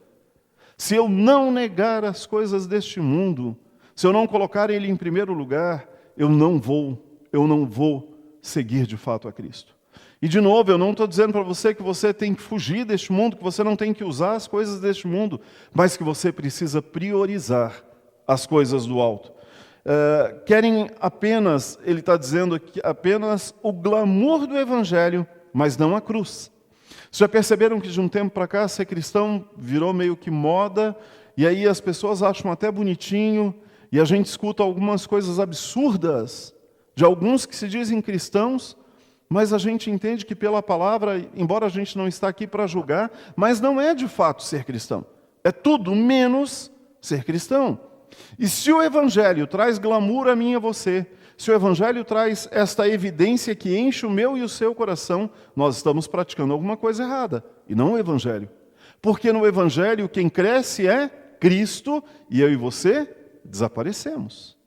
Se eu não negar as coisas deste mundo, se eu não colocar ele em primeiro lugar, eu não vou seguir de fato a Cristo. E de novo, eu não estou dizendo para você que você tem que fugir deste mundo, que você não tem que usar as coisas deste mundo, mas que você precisa priorizar as coisas do alto. Querem apenas, ele está dizendo aqui, apenas o glamour do Evangelho, mas não a cruz. Vocês já perceberam que de um tempo para cá ser cristão virou meio que moda, e aí as pessoas acham até bonitinho, e a gente escuta algumas coisas absurdas de alguns que se dizem cristãos, mas a gente entende que pela palavra, embora a gente não está aqui para julgar, mas não é de fato ser cristão. É tudo menos ser cristão. E se o Evangelho traz glamour a mim e a você, se o Evangelho traz esta evidência que enche o meu e o seu coração, nós estamos praticando alguma coisa errada, e não o Evangelho. Porque no Evangelho quem cresce é Cristo, e eu e você desaparecemos.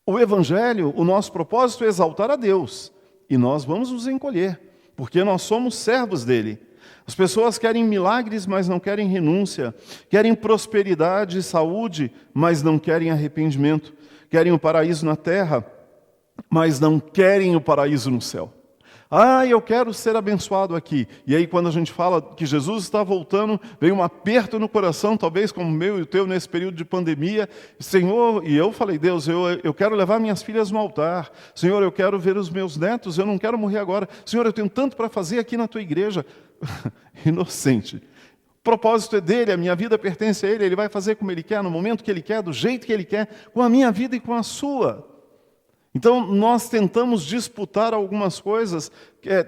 O Evangelho, o nosso propósito é exaltar a Deus, e nós vamos nos encolher, porque nós somos servos dele. As pessoas querem milagres, mas não querem renúncia. Querem prosperidade e saúde, mas não querem arrependimento. Querem o paraíso na terra, mas não querem o paraíso no céu. Eu quero ser abençoado aqui. E aí quando a gente fala que Jesus está voltando, vem um aperto no coração, talvez como o meu e o teu nesse período de pandemia. Senhor, e eu falei, Deus, eu quero levar minhas filhas no altar. Senhor, eu quero ver os meus netos, eu não quero morrer agora. Senhor, eu tenho tanto para fazer aqui na tua igreja. Inocente. O propósito é dele, a minha vida pertence a ele, ele vai fazer como ele quer, no momento que ele quer, do jeito que ele quer, com a minha vida e com a sua. Então, nós tentamos disputar algumas coisas,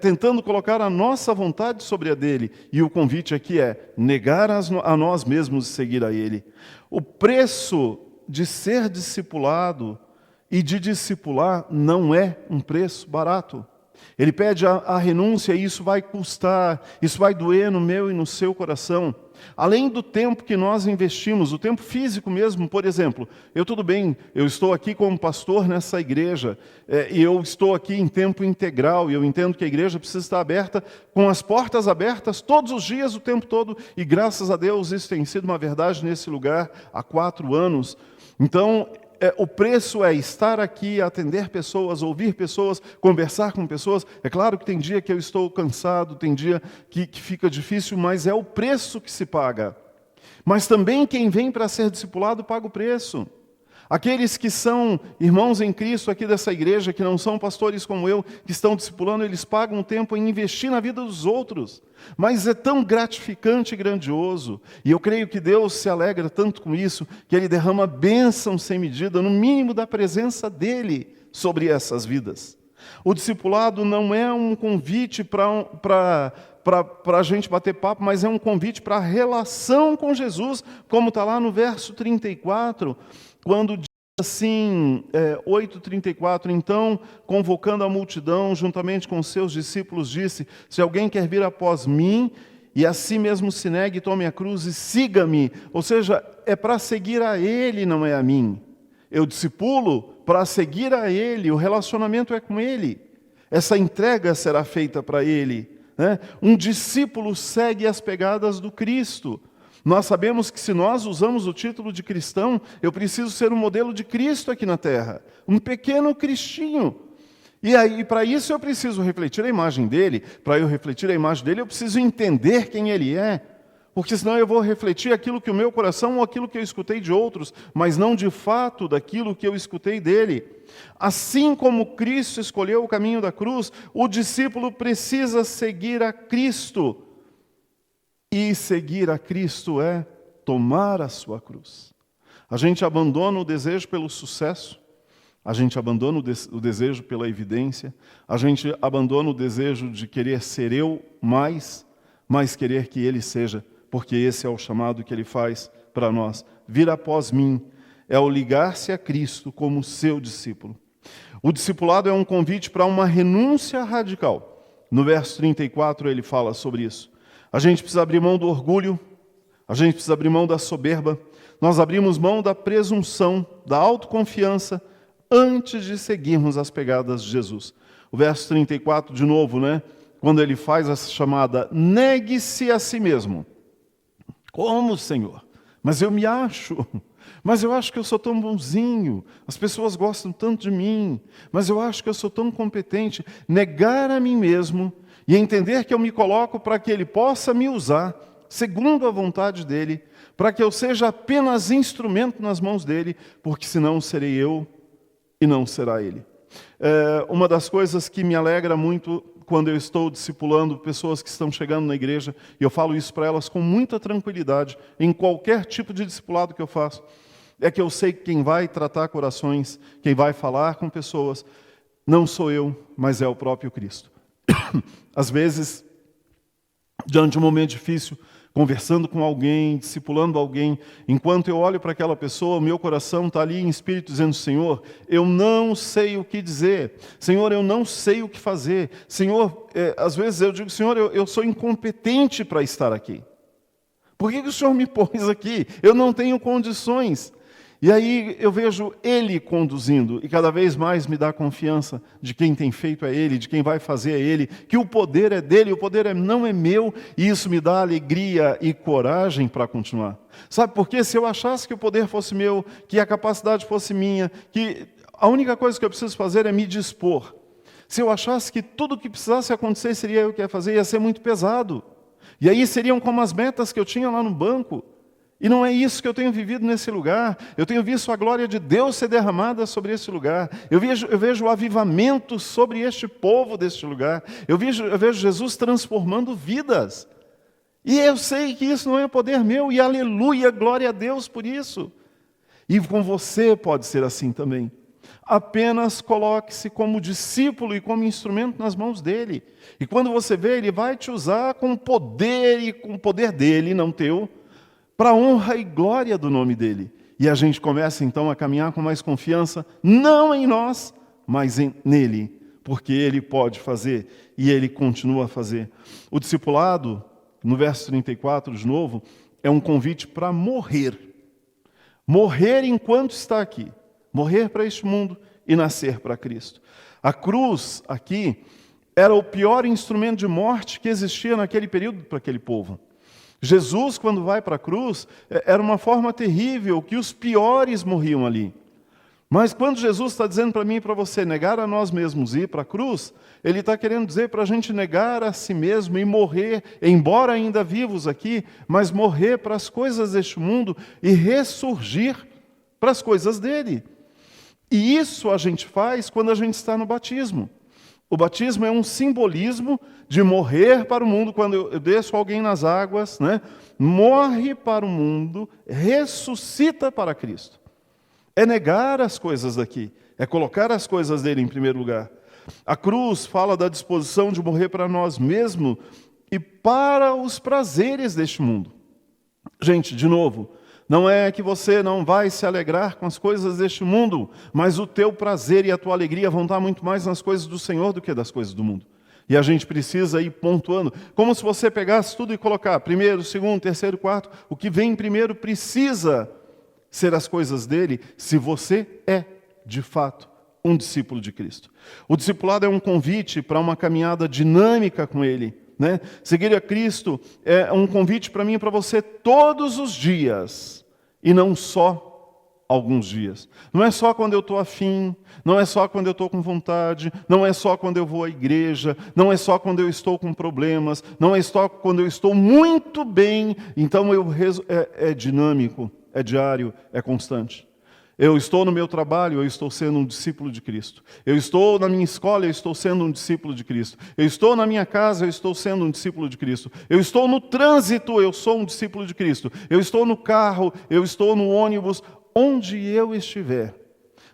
tentando colocar a nossa vontade sobre a dele. E o convite aqui é negar a nós mesmos e seguir a ele. O preço de ser discipulado e de discipular não é um preço barato. Ele pede a renúncia e isso vai custar, isso vai doer no meu e no seu coração. Além do tempo que nós investimos, o tempo físico mesmo, por exemplo, eu estou aqui como pastor nessa igreja, e eu estou aqui em tempo integral, e eu entendo que a igreja precisa estar aberta, com as portas abertas todos os dias, o tempo todo, e graças a Deus isso tem sido uma verdade nesse lugar há 4 anos. Então, o preço é estar aqui, atender pessoas, ouvir pessoas, conversar com pessoas. É claro que tem dia que eu estou cansado, tem dia que fica difícil, mas é o preço que se paga. Mas também quem vem para ser discipulado paga o preço. Aqueles que são irmãos em Cristo aqui dessa igreja, que não são pastores como eu, que estão discipulando, eles pagam tempo em investir na vida dos outros. Mas é tão gratificante e grandioso. E eu creio que Deus se alegra tanto com isso, que Ele derrama bênção sem medida, no mínimo da presença dEle sobre essas vidas. O discipulado não é um convite para a gente bater papo, mas é um convite para a relação com Jesus, como está lá no verso 34, quando diz assim, 8:34, então, convocando a multidão, juntamente com os seus discípulos, disse, se alguém quer vir após mim, e a si mesmo se negue, tome a cruz e siga-me. Ou seja, é para seguir a Ele, não é a mim. Eu discipulo para seguir a Ele, o relacionamento é com Ele. Essa entrega será feita para Ele. Né? Um discípulo segue as pegadas do Cristo. Nós sabemos que se nós usamos o título de cristão, eu preciso ser um modelo de Cristo aqui na terra. Um pequeno cristinho. E aí, para isso eu preciso refletir a imagem dele. Para eu refletir a imagem dele, eu preciso entender quem ele é. Porque senão eu vou refletir aquilo que o meu coração ou aquilo que eu escutei de outros, mas não de fato daquilo que eu escutei dele. Assim como Cristo escolheu o caminho da cruz, o discípulo precisa seguir a Cristo. E seguir a Cristo é tomar a sua cruz. A gente abandona o desejo pelo sucesso, A gente abandona o desejo pela evidência, a gente abandona o desejo de querer ser eu mais querer que Ele seja, porque esse é o chamado que Ele faz para nós. Vir após mim é o ligar-se a Cristo como seu discípulo. O discipulado é um convite para uma renúncia radical. No verso 34 ele fala sobre isso. A gente precisa abrir mão do orgulho, a gente precisa abrir mão da soberba, nós abrimos mão da presunção, da autoconfiança, antes de seguirmos as pegadas de Jesus. O verso 34, de novo, quando ele faz essa chamada, negue-se a si mesmo. Como, Senhor? Mas eu me acho, mas eu acho que eu sou tão bonzinho, as pessoas gostam tanto de mim, mas eu acho que eu sou tão competente. Negar a mim mesmo e entender que eu me coloco para que Ele possa me usar, segundo a vontade dEle, para que eu seja apenas instrumento nas mãos dEle, porque senão serei eu e não será Ele. Uma das coisas que me alegra muito quando eu estou discipulando pessoas que estão chegando na igreja, e eu falo isso para elas com muita tranquilidade, em qualquer tipo de discipulado que eu faço, é que eu sei que quem vai tratar corações, quem vai falar com pessoas, não sou eu, mas é o próprio Cristo. Às vezes, diante de um momento difícil, conversando com alguém, discipulando alguém, enquanto eu olho para aquela pessoa, o meu coração está ali em espírito dizendo, Senhor, eu não sei o que dizer, Senhor, eu não sei o que fazer, Senhor, às vezes eu digo, Senhor, eu sou incompetente para estar aqui. Por que o Senhor me pôs aqui? Eu não tenho condições. E aí eu vejo Ele conduzindo, e cada vez mais me dá confiança de quem tem feito é Ele, de quem vai fazer é Ele, que o poder é dEle, o poder não é meu, e isso me dá alegria e coragem para continuar. Sabe por quê? Se eu achasse que o poder fosse meu, que a capacidade fosse minha, que a única coisa que eu preciso fazer é me dispor. Se eu achasse que tudo o que precisasse acontecer seria eu que ia fazer, ia ser muito pesado. E aí seriam como as metas que eu tinha lá no banco. E não é isso que eu tenho vivido nesse lugar. Eu tenho visto a glória de Deus ser derramada sobre esse lugar. Eu vejo o avivamento sobre este povo deste lugar. Eu vejo Jesus transformando vidas. E eu sei que isso não é poder meu. E aleluia, glória a Deus por isso. E com você pode ser assim também. Apenas coloque-se como discípulo e como instrumento nas mãos dele. E quando você vê, ele vai te usar com poder e com o poder dele, não teu, para a honra e glória do nome dele. E a gente começa então a caminhar com mais confiança, não em nós, mas nele, porque ele pode fazer e ele continua a fazer. O discipulado, no verso 34 de novo, é um convite para morrer. Morrer enquanto está aqui. Morrer para este mundo e nascer para Cristo. A cruz aqui era o pior instrumento de morte que existia naquele período para aquele povo. Jesus, quando vai para a cruz, era uma forma terrível, que os piores morriam ali. Mas quando Jesus está dizendo para mim e para você negar a nós mesmos e ir para a cruz, Ele está querendo dizer para a gente negar a si mesmo e morrer, embora ainda vivos aqui, mas morrer para as coisas deste mundo e ressurgir para as coisas dele. E isso a gente faz quando a gente está no batismo. O batismo é um simbolismo de morrer para o mundo. Quando eu desço alguém nas águas, morre para o mundo, ressuscita para Cristo. É negar as coisas daqui, é colocar as coisas dele em primeiro lugar. A cruz fala da disposição de morrer para nós mesmos e para os prazeres deste mundo. Gente, de novo, não é que você não vai se alegrar com as coisas deste mundo, mas o teu prazer e a tua alegria vão estar muito mais nas coisas do Senhor do que das coisas do mundo. E a gente precisa ir pontuando, como se você pegasse tudo e colocar primeiro, segundo, terceiro, quarto, o que vem primeiro precisa ser as coisas dele, se você é, de fato, um discípulo de Cristo. O discipulado é um convite para uma caminhada dinâmica com ele. Seguir a Cristo é um convite para mim e para você todos os dias, e não só alguns dias. Não é só quando eu estou afim, não é só quando eu estou com vontade, não é só quando eu vou à igreja, não é só quando eu estou com problemas, não é só quando eu estou muito bem. Então é dinâmico, é diário, é constante. Eu estou no meu trabalho, eu estou sendo um discípulo de Cristo. Eu estou na minha escola, eu estou sendo um discípulo de Cristo. Eu estou na minha casa, eu estou sendo um discípulo de Cristo. Eu estou no trânsito, eu sou um discípulo de Cristo. Eu estou no carro, eu estou no ônibus, onde eu estiver.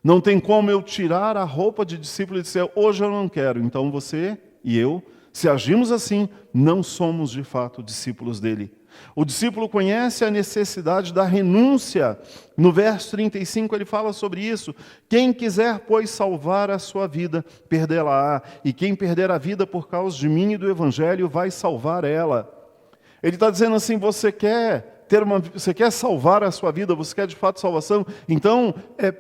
Não tem como eu tirar a roupa de discípulo e dizer, hoje eu não quero. Então você e eu, se agimos assim, não somos de fato discípulos dele. O discípulo conhece a necessidade da renúncia. No verso 35 ele fala sobre isso. Quem quiser, pois, salvar a sua vida, perdê-la-á. E quem perder a vida por causa de mim e do Evangelho, vai salvar ela. Ele está dizendo assim, você quer salvar a sua vida, você quer de fato salvação? Então,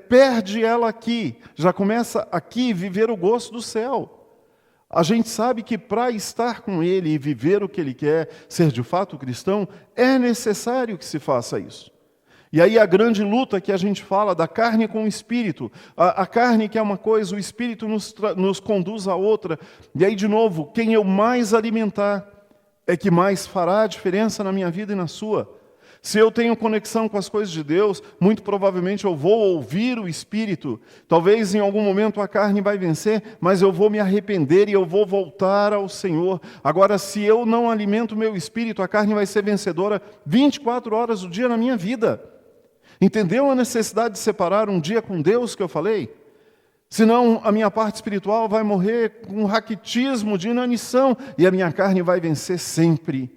perde ela aqui. Já começa aqui viver o gosto do céu. A gente sabe que para estar com Ele e viver o que Ele quer, ser de fato cristão, é necessário que se faça isso. E aí a grande luta que a gente fala da carne com o Espírito. A carne que é uma coisa, o Espírito nos conduz a outra. E aí, de novo, quem eu mais alimentar é que mais fará a diferença na minha vida e na sua. Se eu tenho conexão com as coisas de Deus, muito provavelmente eu vou ouvir o Espírito. Talvez em algum momento a carne vai vencer, mas eu vou me arrepender e eu vou voltar ao Senhor. Agora, se eu não alimento o meu espírito, a carne vai ser vencedora 24 horas do dia na minha vida. Entendeu a necessidade de separar um dia com Deus que eu falei? Senão a minha parte espiritual vai morrer com um raquitismo de inanição e a minha carne vai vencer sempre.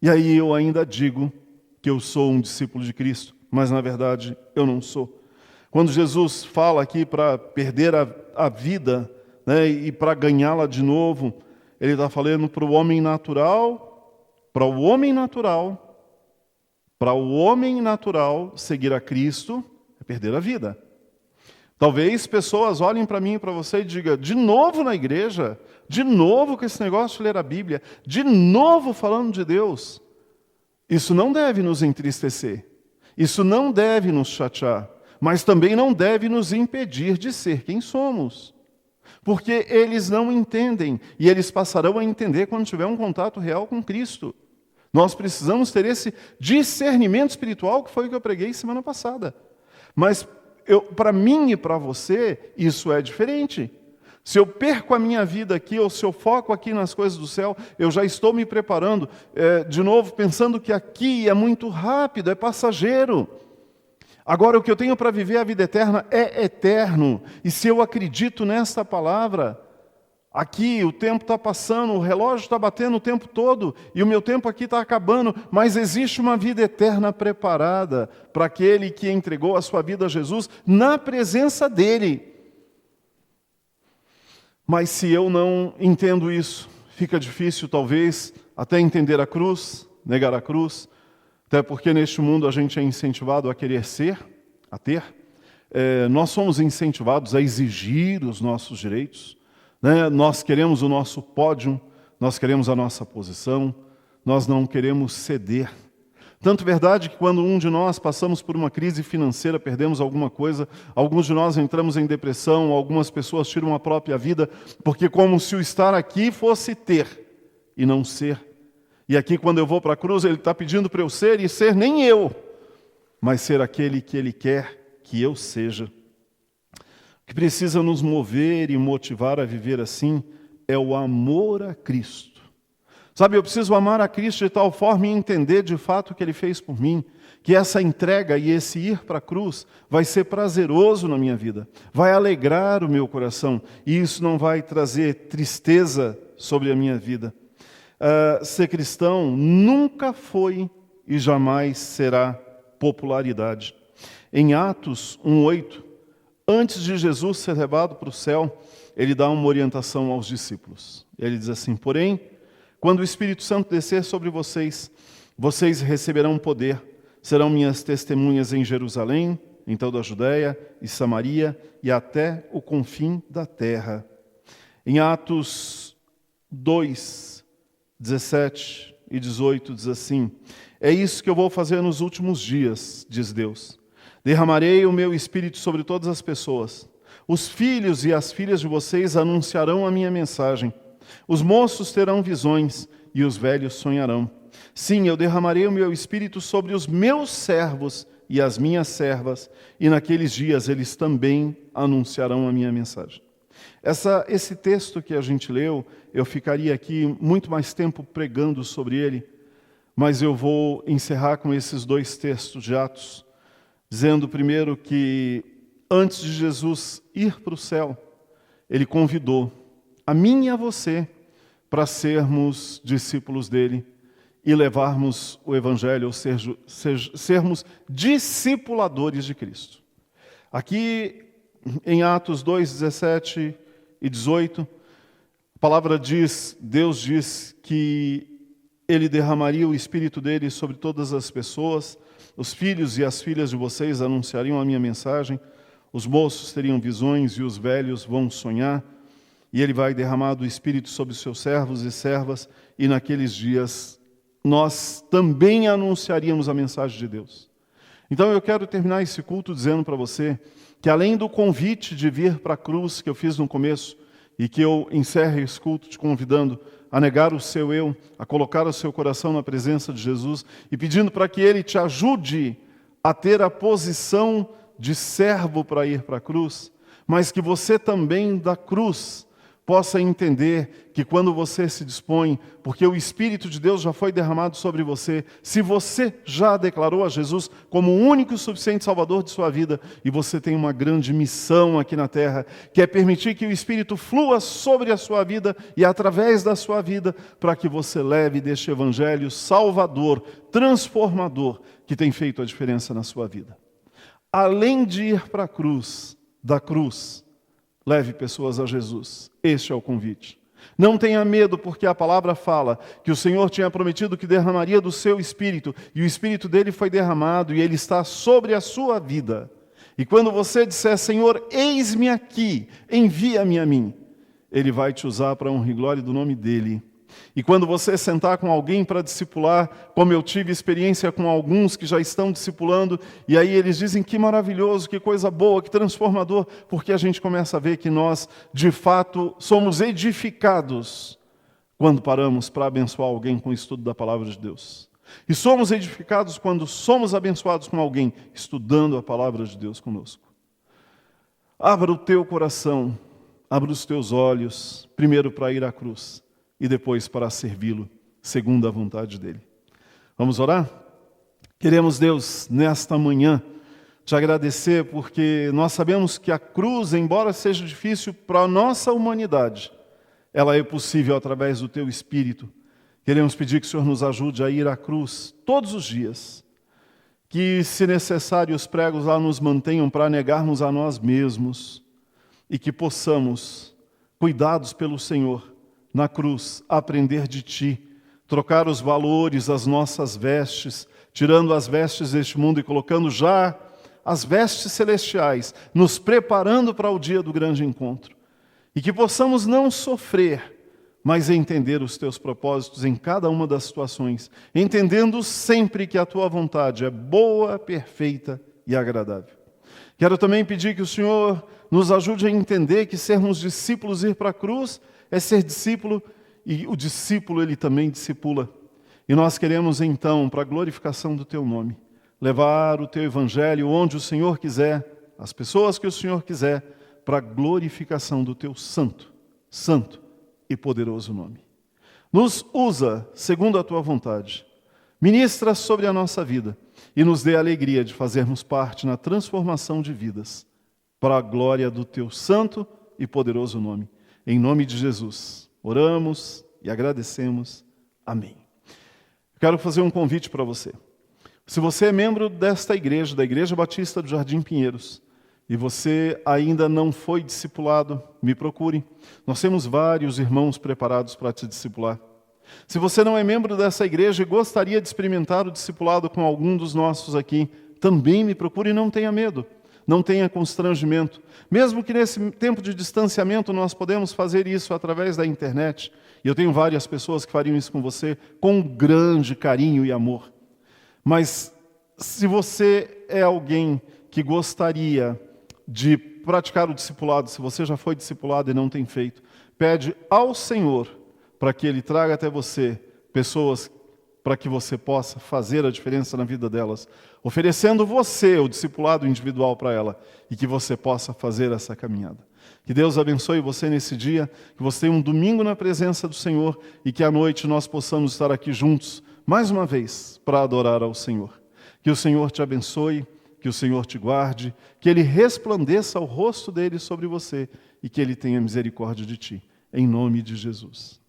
E aí eu ainda digo que eu sou um discípulo de Cristo, mas na verdade eu não sou. Quando Jesus fala aqui para perder a vida, né, e para ganhá-la de novo, ele está falando para o homem natural, para o homem natural seguir a Cristo é perder a vida. Talvez pessoas olhem para mim e para você e digam, de novo na igreja, de novo com esse negócio de ler a Bíblia, de novo falando de Deus. Isso não deve nos entristecer, isso não deve nos chatear, mas também não deve nos impedir de ser quem somos. Porque eles não entendem, e eles passarão a entender quando tiver um contato real com Cristo. Nós precisamos ter esse discernimento espiritual, que foi o que eu preguei semana passada. Mas para mim e para você, isso é diferente. Se eu perco a minha vida aqui, ou se eu foco aqui nas coisas do céu, eu já estou me preparando, de novo, pensando que aqui é muito rápido, é passageiro. Agora, o que eu tenho para viver a vida eterna é eterno. E se eu acredito nesta palavra, aqui o tempo está passando, o relógio está batendo o tempo todo, e o meu tempo aqui está acabando, mas existe uma vida eterna preparada para aquele que entregou a sua vida a Jesus na presença dEle. Mas se eu não entendo isso, fica difícil talvez até entender a cruz, negar a cruz, até porque neste mundo a gente é incentivado a querer ser, a ter. Nós somos incentivados a exigir os nossos direitos, né? Nós queremos o nosso pódio, nós queremos a nossa posição, nós não queremos ceder. Tanto verdade que quando um de nós passamos por uma crise financeira, perdemos alguma coisa, alguns de nós entramos em depressão, algumas pessoas tiram a própria vida, porque como se o estar aqui fosse ter e não ser. E aqui quando eu vou para a cruz, Ele está pedindo para eu ser e ser nem eu, mas ser aquele que Ele quer que eu seja. O que precisa nos mover e motivar a viver assim é o amor a Cristo. Sabe, eu preciso amar a Cristo de tal forma e entender de fato o que Ele fez por mim, que essa entrega e esse ir para a cruz vai ser prazeroso na minha vida, vai alegrar o meu coração, e isso não vai trazer tristeza sobre a minha vida. Ser cristão nunca foi e jamais será popularidade. Em Atos 1:8, antes de Jesus ser levado para o céu, Ele dá uma orientação aos discípulos. Ele diz assim, porém, quando o Espírito Santo descer sobre vocês, vocês receberão poder, serão minhas testemunhas em Jerusalém, em toda a Judéia e Samaria e até o confim da terra. Em Atos 2, 17 e 18 diz assim, é isso que eu vou fazer nos últimos dias, diz Deus. Derramarei o meu Espírito sobre todas as pessoas. Os filhos e as filhas de vocês anunciarão a minha mensagem. Os moços terão visões e os velhos sonharão. Sim, eu derramarei o meu Espírito sobre os meus servos e as minhas servas, e naqueles dias eles também anunciarão a minha mensagem. Esse texto que a gente leu, eu ficaria aqui muito mais tempo pregando sobre ele, mas eu vou encerrar com esses dois textos de Atos, dizendo primeiro que antes de Jesus ir para o céu, ele convidou a mim e a você para sermos discípulos dele e levarmos o Evangelho, ou seja, sermos discipuladores de Cristo. Aqui em Atos 2, 17 e 18, a palavra diz, Deus diz que ele derramaria o Espírito dele sobre todas as pessoas, os filhos e as filhas de vocês anunciariam a minha mensagem, os moços teriam visões e os velhos vão sonhar, e ele vai derramar do Espírito sobre os seus servos e servas, e naqueles dias nós também anunciaríamos a mensagem de Deus. Então eu quero terminar esse culto dizendo para você que além do convite de vir para a cruz que eu fiz no começo, e que eu encerre esse culto te convidando a negar o seu eu, a colocar o seu coração na presença de Jesus e pedindo para que Ele te ajude a ter a posição de servo para ir para a cruz, mas que você também da cruz possa entender que quando você se dispõe, porque o Espírito de Deus já foi derramado sobre você, se você já declarou a Jesus como o único e suficiente Salvador de sua vida, e você tem uma grande missão aqui na terra, que é permitir que o Espírito flua sobre a sua vida e através da sua vida, para que você leve deste Evangelho salvador, transformador, que tem feito a diferença na sua vida. Além de ir para a cruz, da cruz, leve pessoas a Jesus. Este é o convite. Não tenha medo, porque a palavra fala que o Senhor tinha prometido que derramaria do seu Espírito, e o Espírito dele foi derramado, e ele está sobre a sua vida. E quando você disser, Senhor, eis-me aqui, envia-me a mim, ele vai te usar para a honra e glória do nome dele. E quando você sentar com alguém para discipular, como eu tive experiência com alguns que já estão discipulando, e aí eles dizem que maravilhoso, que coisa boa, que transformador, porque a gente começa a ver que nós, de fato, somos edificados quando paramos para abençoar alguém com o estudo da palavra de Deus. E somos edificados quando somos abençoados com alguém estudando a palavra de Deus conosco. Abra o teu coração, abra os teus olhos, primeiro para ir à cruz, e depois para servi-lo, segundo a vontade dele. Vamos orar? Queremos, Deus, nesta manhã, te agradecer, porque nós sabemos que a cruz, embora seja difícil para a nossa humanidade, ela é possível através do teu Espírito. Queremos pedir que o Senhor nos ajude a ir à cruz todos os dias, que, se necessário, os pregos lá nos mantenham para negarmos a nós mesmos, e que possamos, cuidados pelo Senhor, na cruz, aprender de Ti, trocar os valores, as nossas vestes, tirando as vestes deste mundo e colocando já as vestes celestiais, nos preparando para o dia do grande encontro. E que possamos não sofrer, mas entender os Teus propósitos em cada uma das situações, entendendo sempre que a Tua vontade é boa, perfeita e agradável. Quero também pedir que o Senhor nos ajude a entender que sermos discípulos, ir para a cruz, é ser discípulo, e o discípulo ele também discipula. E nós queremos então, para a glorificação do Teu nome, levar o Teu Evangelho onde o Senhor quiser, as pessoas que o Senhor quiser, para a glorificação do Teu santo, santo e poderoso nome. Nos usa segundo a Tua vontade, ministra sobre a nossa vida e nos dê a alegria de fazermos parte na transformação de vidas, para a glória do Teu santo e poderoso nome. Em nome de Jesus, oramos e agradecemos. Amém. Eu quero fazer um convite para você. Se você é membro desta igreja, da Igreja Batista do Jardim Pinheiros, e você ainda não foi discipulado, me procure. Nós temos vários irmãos preparados para te discipular. Se você não é membro dessa igreja e gostaria de experimentar o discipulado com algum dos nossos aqui, também me procure e não tenha medo. Não tenha constrangimento. Mesmo que nesse tempo de distanciamento nós podemos fazer isso através da internet. E eu tenho várias pessoas que fariam isso com você com grande carinho e amor. Mas se você é alguém que gostaria de praticar o discipulado, se você já foi discipulado e não tem feito, pede ao Senhor para que Ele traga até você pessoas para que você possa fazer a diferença na vida delas, oferecendo você o discipulado individual para ela e que você possa fazer essa caminhada. Que Deus abençoe você nesse dia, que você tenha um domingo na presença do Senhor e que à noite nós possamos estar aqui juntos, mais uma vez, para adorar ao Senhor. Que o Senhor te abençoe, que Que o Senhor te guarde, que Ele resplandeça o rosto dele sobre você e que Ele tenha misericórdia de ti. Em nome de Jesus.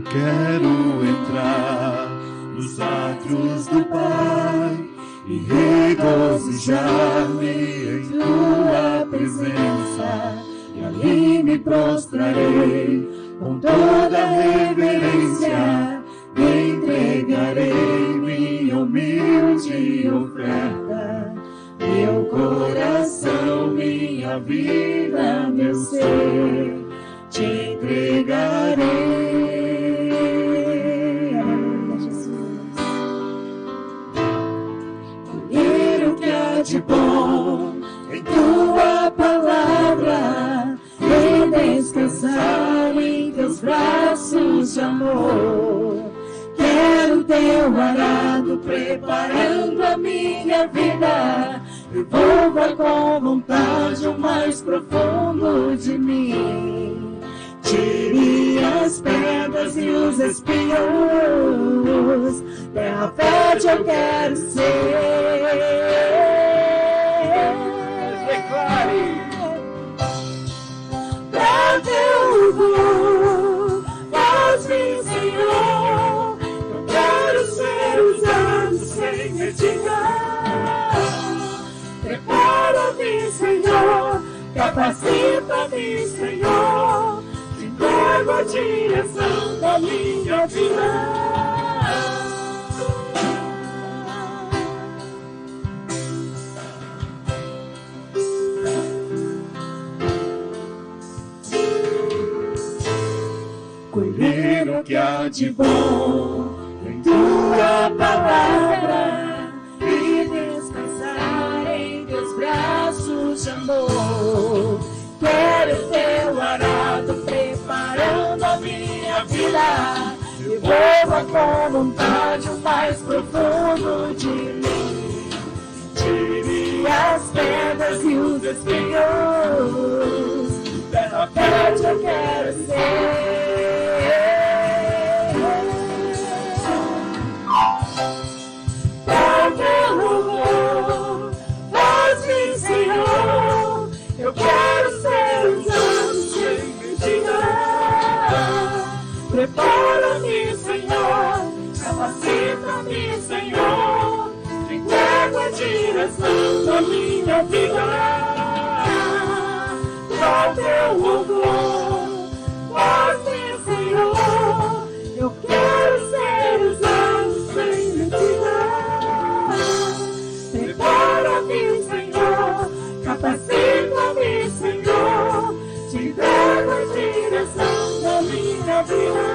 Quero entrar nos átrios do Pai e regozijar-me em tua presença, e ali me prostrarei com toda reverência, e entregarei minha humilde oferta, meu coração, minha vida, meu ser, te entregarei. De bom em tua palavra e descansar em teus braços de amor. Quero teu arado preparando a minha vida, envolva com vontade o mais profundo de mim. Tire as pedras e os espinhos, terra fértil eu quero ser. Pra teu louvor, faz-me, Senhor, eu quero ser usado sem retidão. Prepara-me, Senhor, capacita-me, Senhor, te entrego a direção da minha vida. Colher o que há de bom em tua palavra e descansar em teus braços de amor. Quero teu arado preparando a minha vida, envolva com vontade o mais profundo de mim. Tire as pedras e os espinhos, terra fértil eu quero ser. Faz-me, Senhor, eu quero ser usado sem medida. Prepara-me, Senhor, capacita-me, Senhor, te entrego a direção da minha vida. Pra teu louvor, faz-me, Senhor, eu quero ser usado sem medida. Prepara-me, Senhor, capacita-me, Senhor, te entrego a direção da minha vida.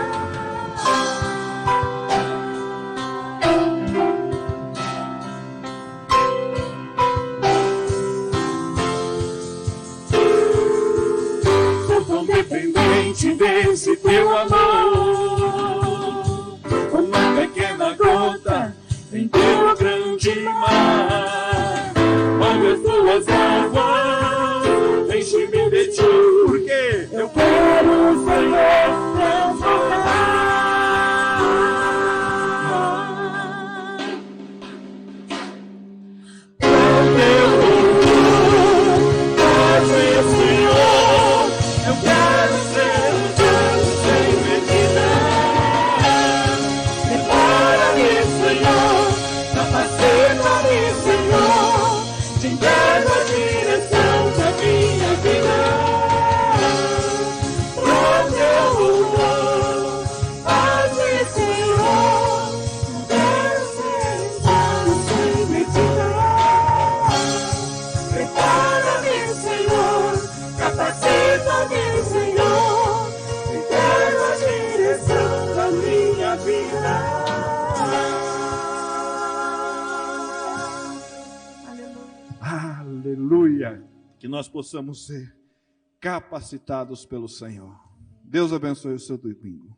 Sou tão dependente desse teu amor, uma pequena gota em teu grande mar. Olha as tuas águas, enche-me de ti, porque eu quero, Senhor, transformar. Com teu louvor, faz-me, Senhor, eu quero ser usado sem medida. Prepara-me, Senhor, capacita-me, Senhor, te entrego a direção da minha vida. Pro teu louvor, faz-me, Senhor, eu quero ser usado sem medida. Prepara-me, Senhor, capacita-me, Senhor, te entrego a direção da minha vida. Aleluia! Que nós possamos ser capacitados pelo Senhor. Deus abençoe o seu domingo.